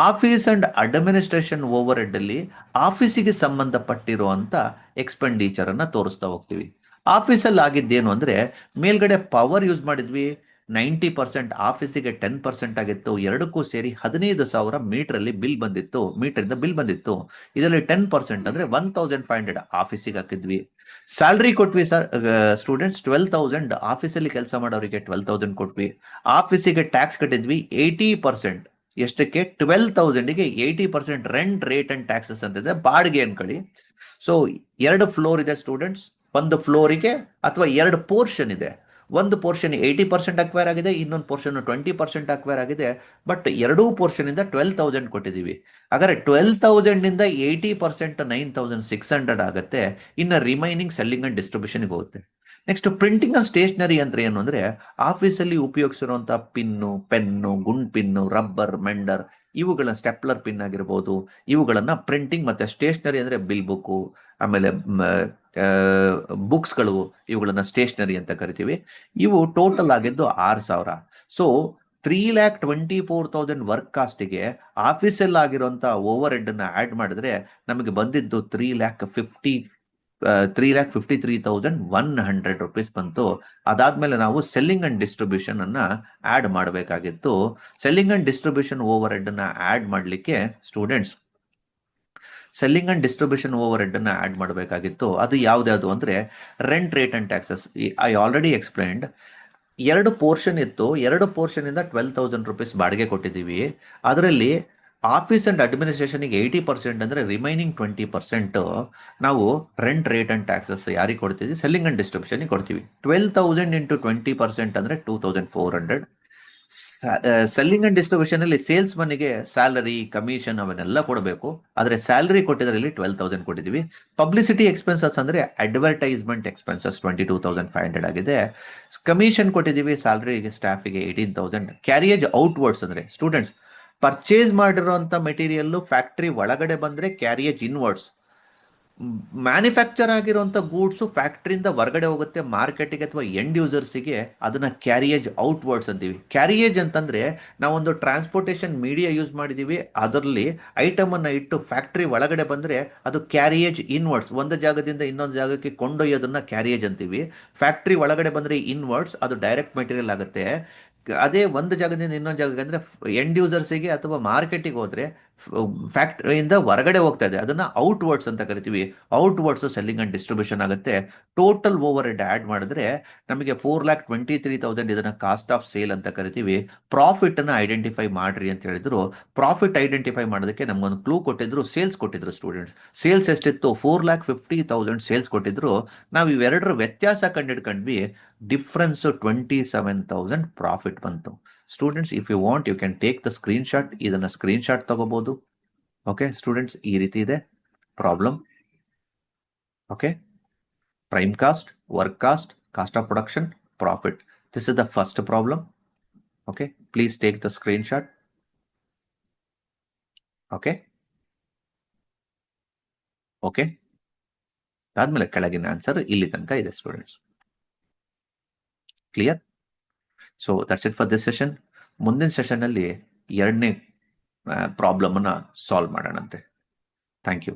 Office and administration overhead ಅಲ್ಲಿ ಆಫೀಸಿಗೆ ಸಂಬಂಧಪಟ್ಟಿರುವಂತ ಎಕ್ಸ್ಪೆಂಡಿಚರ್ ಅನ್ನ ತೋರಿಸ್ತಾ ಹೋಗ್ತೀವಿ. ಆಫೀಸಲ್ಲಿ ಆಗಿದ್ದೇನು ಅಂದ್ರೆ ಮೇಲ್ಗಡೆ ಪವರ್ ಯೂಸ್ ಮಾಡಿದ್ವಿ, 90%, ಆಫೀಸಿಗೆ 10% ಆಗಿತ್ತು. ಎರಡಕ್ಕೂ ಸೇರಿ 15,000 ಮೀಟರ್ ಅಲ್ಲಿ ಬಿಲ್ ಬಂದಿತ್ತು, ಮೀಟರ್ ಇಂದ ಬಿಲ್ ಬಂದಿತ್ತು. ಇದರಲ್ಲಿ 10% ಅಂದ್ರೆ 1,500 ಆಫೀಸಿಗೆ ಹಾಕಿದ್ವಿ. ಸ್ಯಾಲ್ರಿ ಕೊಟ್ವಿ ಸರ್ ಸ್ಟೂಡೆಂಟ್ಸ್, 12,000 ಆಫೀಸಲ್ಲಿ ಕೆಲಸ ಮಾಡೋರಿಗೆ 12,000 ಕೊಟ್ವಿ. ಆಫೀಸಿಗೆ ಟ್ಯಾಕ್ಸ್ ಕಟ್ಟಿದ್ವಿ 80%. ಎಷ್ಟಕ್ಕೆ? 12,000ಗೆ 80% ರೆಂಟ್, ರೇಟ್ ಅಂಡ್ ಟ್ಯಾಕ್ಸಸ್ ಅಂತಿದೆ, ಬಾಡಿಗೆ ಅನ್ಕೊಳ್ಳಿ. ಸೊ 2 ಫ್ಲೋರ್ ಇದೆ ಸ್ಟೂಡೆಂಟ್ಸ್. ಒಂದು ಫ್ಲೋರಿಗೆ ಅಥವಾ 2 ಪೋರ್ಷನ್ ಇದೆ. ಒಂದು ಪೋರ್ಷನ್ 80% ಅಕ್ವೈರ್ ಆಗಿದೆ, ಇನ್ನೊಂದು ಪೋರ್ಷನ್ 20% ಅಕ್ವೈರ್ ಆಗಿದೆ. ಬಟ್ ಎರಡೂ ಪೋರ್ಷನ್ ಇಂದ 12,000 ಕೊಟ್ಟಿದ್ದೀವಿ. ಹಾಗಾದ್ರೆ 12,000 ಇಂದ 80% 9,600 ಆಗುತ್ತೆ. ಇನ್ನು ರಿಮೈನಿಂಗ್ ಸೆಲ್ಲಿಂಗ್ ಅಂಡ್ ಡಿಸ್ಟ್ರಿಬ್ಯೂಷನ್ಗೆ ಹೋಗುತ್ತೆ. ನೆಕ್ಸ್ಟ್ ಪ್ರಿಂಟಿಂಗ್ ಅಂಡ್ ಸ್ಟೇಷನರಿ ಅಂದ್ರೆ ಏನು ಅಂದ್ರೆ ಆಫೀಸಲ್ಲಿ ಉಪಯೋಗಿಸಿರುವಂತಹ ಪಿನ್ನು, ಪೆನ್ನು, ಗುಂಡ್ ಪಿನ್ನು, ರಬ್ಬರ್, ಮೆಂಡರ್, ಇವುಗಳನ್ನ ಸ್ಟೆಪ್ಲರ್ ಪಿನ್ ಆಗಿರ್ಬೋದು, ಇವುಗಳನ್ನ ಪ್ರಿಂಟಿಂಗ್ ಮತ್ತೆ ಸ್ಟೇಷನರಿ ಅಂದ್ರೆ ಬಿಲ್ ಬುಕ್, ಆಮೇಲೆ ಬುಕ್ಸ್ಗಳು, ಇವುಗಳನ್ನ ಸ್ಟೇಷನರಿ ಅಂತ ಕರಿತೀವಿ. ಇವು ಟೋಟಲ್ ಆಗಿದ್ದು 6,000. ಸೊ 3,24,000 ವರ್ಕ್ ಕಾಸ್ಟಿಗೆ ಆಫೀಸಲ್ಲಿ ಆಗಿರುವಂತ ಓವರ್ ಹೆಡ್ ಅನ್ನ ಆಡ್ ಮಾಡಿದ್ರೆ ನಮಗೆ ಬಂದಿದ್ದು 3,53,100 ರೂಪೀಸ್ ಬಂತು. ಅದಾದ್ಮೇಲೆ ನಾವು ಸೆಲ್ಲಿಂಗ್ ಅಂಡ್ ಡಿಸ್ಟ್ರಿಬ್ಯೂಷನ್ ಅನ್ನ ಆಡ್ ಮಾಡಬೇಕಾಗಿತ್ತು. Selling and distribution overhead ಅನ್ನ ಆಡ್ ಮಾಡಲಿಕ್ಕೆ students, selling and distribution overhead ಅನ್ನ ಆಡ್ ಮಾಡಬೇಕಾಗಿತ್ತು. ಅದು ಯಾವ್ದು ಅಂದ್ರೆ rent, rate and taxes. I already explained. 2 portion ಇತ್ತು, 2 ಪೋರ್ಷನ್ ಇಂದ 12,000 ರೂಪೀಸ್ ಬಾಡಿಗೆ ಕೊಟ್ಟಿದ್ದೀವಿ. ಅದರಲ್ಲಿ ಆಫೀಸ್ ಅಂಡ್ ಅಡ್ಮಿನಿಸ್ಟ್ರೇಷನ್ಗೆ 80% ಅಂದ್ರೆ ರಿಮೈನಿಂಗ್ 20% ನಾವು ರೆಂಟ್, ರೇಟ್ ಅಂಡ್ ಟ್ಯಾಕ್ಸಸ್ ಯಾರಿಗೆ ಕೊಡ್ತೀವಿ? ಸೆಲ್ಲಿಂಗ್ ಅಂಡ್ ಡಿಸ್ಟ್ರಿಬ್ಯೂಷನ್ ಕೊಡ್ತೀವಿ. 12,000 ಇಂಟು 20% ಅಂದ್ರೆ 2,400. ಸೆಲ್ಲಿಂಗ್ ಅಂಡ್ ಡಿಸ್ಟ್ರಿಬ್ಯೂಷನ್ ಅಲ್ಲಿ ಸೇಲ್ಸ್ ಮನಿಗೆ ಸ್ಯಾಲರಿ, ಕಮಿಷನ್ ಅವನ್ನೆಲ್ಲ ಕೊಡಬೇಕು. ಆದ್ರೆ ಸ್ಯಾಲರಿ ಕೊಟ್ಟಿದ್ರಲ್ಲಿ 12,000 ಕೊಟ್ಟಿದ್ದೀವಿ. ಪಬ್ಲಿಸಿಟಿ ಎಕ್ಸ್ಪೆನ್ಸಸ್ ಅಂದ್ರೆ ಅಡ್ವರ್ಟೈಸ್ಮೆಂಟ್ ಎಕ್ಸ್ಪೆನ್ಸಸ್ 22,500 ಆಗಿದೆ. ಕಮಿಷನ್ ಕೊಟ್ಟಿದ್ದೀವಿ ಸ್ಯಾಲರಿಗೆ, ಸ್ಟಾಫಿಗೆ 18,000. ಕ್ಯಾರಿಯೇಜ್ ಔಟ್ವರ್ಡ್ಸ್ ಅಂದ್ರೆ ಸ್ಟೂಡೆಂಟ್ಸ್, ಪರ್ಚೇಸ್ ಮಾಡಿರುವಂತ ಮೆಟೀರಿಯಲ್ ಫ್ಯಾಕ್ಟರಿ ಒಳಗಡೆ ಬಂದ್ರೆ ಕ್ಯಾರಿಯೇಜ್ ಇನ್ವರ್ಡ್ಸ್, ಮ್ಯಾನುಫ್ಯಾಕ್ಚರ್ ಆಗಿರುವಂಥ ಗೂಡ್ಸು ಫ್ಯಾಕ್ಟ್ರಿಯಿಂದ ಹೊರಗಡೆ ಹೋಗುತ್ತೆ ಮಾರ್ಕೆಟಿಗೆ ಅಥವಾ ಎಂಡ್ ಯೂಸರ್ಸಿಗೆ, ಅದನ್ನು ಕ್ಯಾರಿಯೇಜ್ ಔಟ್ವರ್ಡ್ಸ್ ಅಂತೀವಿ. ಕ್ಯಾರಿಯೇಜ್ ಅಂತಂದರೆ ನಾವೊಂದು ಟ್ರಾನ್ಸ್ಪೋರ್ಟೇಷನ್ ಮೀಡಿಯಾ ಯೂಸ್ ಮಾಡಿದ್ದೀವಿ, ಅದರಲ್ಲಿ ಐಟಮನ್ನು ಇಟ್ಟು ಫ್ಯಾಕ್ಟ್ರಿ ಒಳಗಡೆ ಬಂದರೆ ಅದು ಕ್ಯಾರಿಯೇಜ್ ಇನ್ವರ್ಡ್ಸ್, ಒಂದು ಜಾಗದಿಂದ ಇನ್ನೊಂದು ಜಾಗಕ್ಕೆ ಕೊಂಡೊಯ್ಯೋದನ್ನು ಕ್ಯಾರಿಯೇಜ್ ಅಂತೀವಿ. ಫ್ಯಾಕ್ಟ್ರಿ ಒಳಗಡೆ ಬಂದರೆ ಇನ್ವರ್ಡ್ಸ್, ಅದು ಡೈರೆಕ್ಟ್ ಮೆಟೀರಿಯಲ್ ಆಗುತ್ತೆ. ಅದೇ ಒಂದು ಜಾಗದಿಂದ ಇನ್ನೊಂದು ಜಾಗಕ್ಕೆ ಅಂದರೆ ಎಂಡ್ ಯೂಸರ್ಸಿಗೆ ಅಥವಾ ಮಾರ್ಕೆಟಿಗೆ ಹೋದರೆ ಫ್ಯಾಕ್ಟ್ರಿಯಿಂದ ಹೊರಗಡೆ ಹೋಗ್ತಾ ಇದೆ, ಅದನ್ನು ಔಟ್ವರ್ಡ್ಸ್ ಅಂತ ಕರಿತೀವಿ. ಔಟ್ವರ್ಡ್ಸು ಸೆಲ್ಲಿಂಗ್ ಅಂಡ್ ಡಿಸ್ಟ್ರಿಬ್ಯೂಷನ್ ಆಗುತ್ತೆ. ಟೋಟಲ್ ಓವರ್ ಹೆಡ್ ಆ್ಯಡ್ ಮಾಡಿದ್ರೆ ನಮಗೆ 4,23,000 ಇದನ್ನು ಕಾಸ್ಟ್ ಆಫ್ ಸೇಲ್ ಅಂತ ಕರಿತೀವಿ. ಪ್ರಾಫಿಟನ್ನು ಐಡೆಂಟಿಫೈ ಮಾಡ್ರಿ ಅಂತ ಹೇಳಿದ್ರು. ಪ್ರಾಫಿಟ್ ಐಡೆಂಟಿಫೈ ಮಾಡೋದಕ್ಕೆ ನಮಗೊಂದು ಕ್ಲೂ ಕೊಟ್ಟಿದ್ರು, ಸೇಲ್ಸ್ ಕೊಟ್ಟಿದ್ರು ಸ್ಟೂಡೆಂಟ್ಸ್. ಸೇಲ್ಸ್ ಎಷ್ಟಿತ್ತು? 4,50,000 ಸೇಲ್ಸ್ ಕೊಟ್ಟಿದ್ರು. ನಾವು ಇವೆರಡರ ವ್ಯತ್ಯಾಸ ಕಂಡಿಡ್ಕೊಂಡ್ವಿ, ಡಿಫ್ರೆನ್ಸ್ 27,000 ಪ್ರಾಫಿಟ್ ಬಂತು. Students, if you want you can take the screenshot, ಇದನ್ನು ಸ್ಕ್ರೀನ್ಶಾಟ್ ತಗೋಬಹುದು. ಓಕೆ ಸ್ಟೂಡೆಂಟ್ಸ್, ಈ ರೀತಿ ಇದೆ problem. Okay, prime cost, work cost, cost of production, profit. This is the first problem. Okay, please take the screenshot. Okay okay, ಅದಾದ್ಮೇಲೆ ಕೆಳಗಿನ ಆನ್ಸರ್ ಇಲ್ಲಿ ತನಕ ಇದೆ students. Clear? So that's it for this session. ಮುಂದಿನ ಸೆಷನ್ನಲ್ಲಿ ಎರಡನೇ ಪ್ರಾಬ್ಲಮನ್ನು ಸಾಲ್ವ್ ಮಾಡೋಣಂತೆ. Thank you.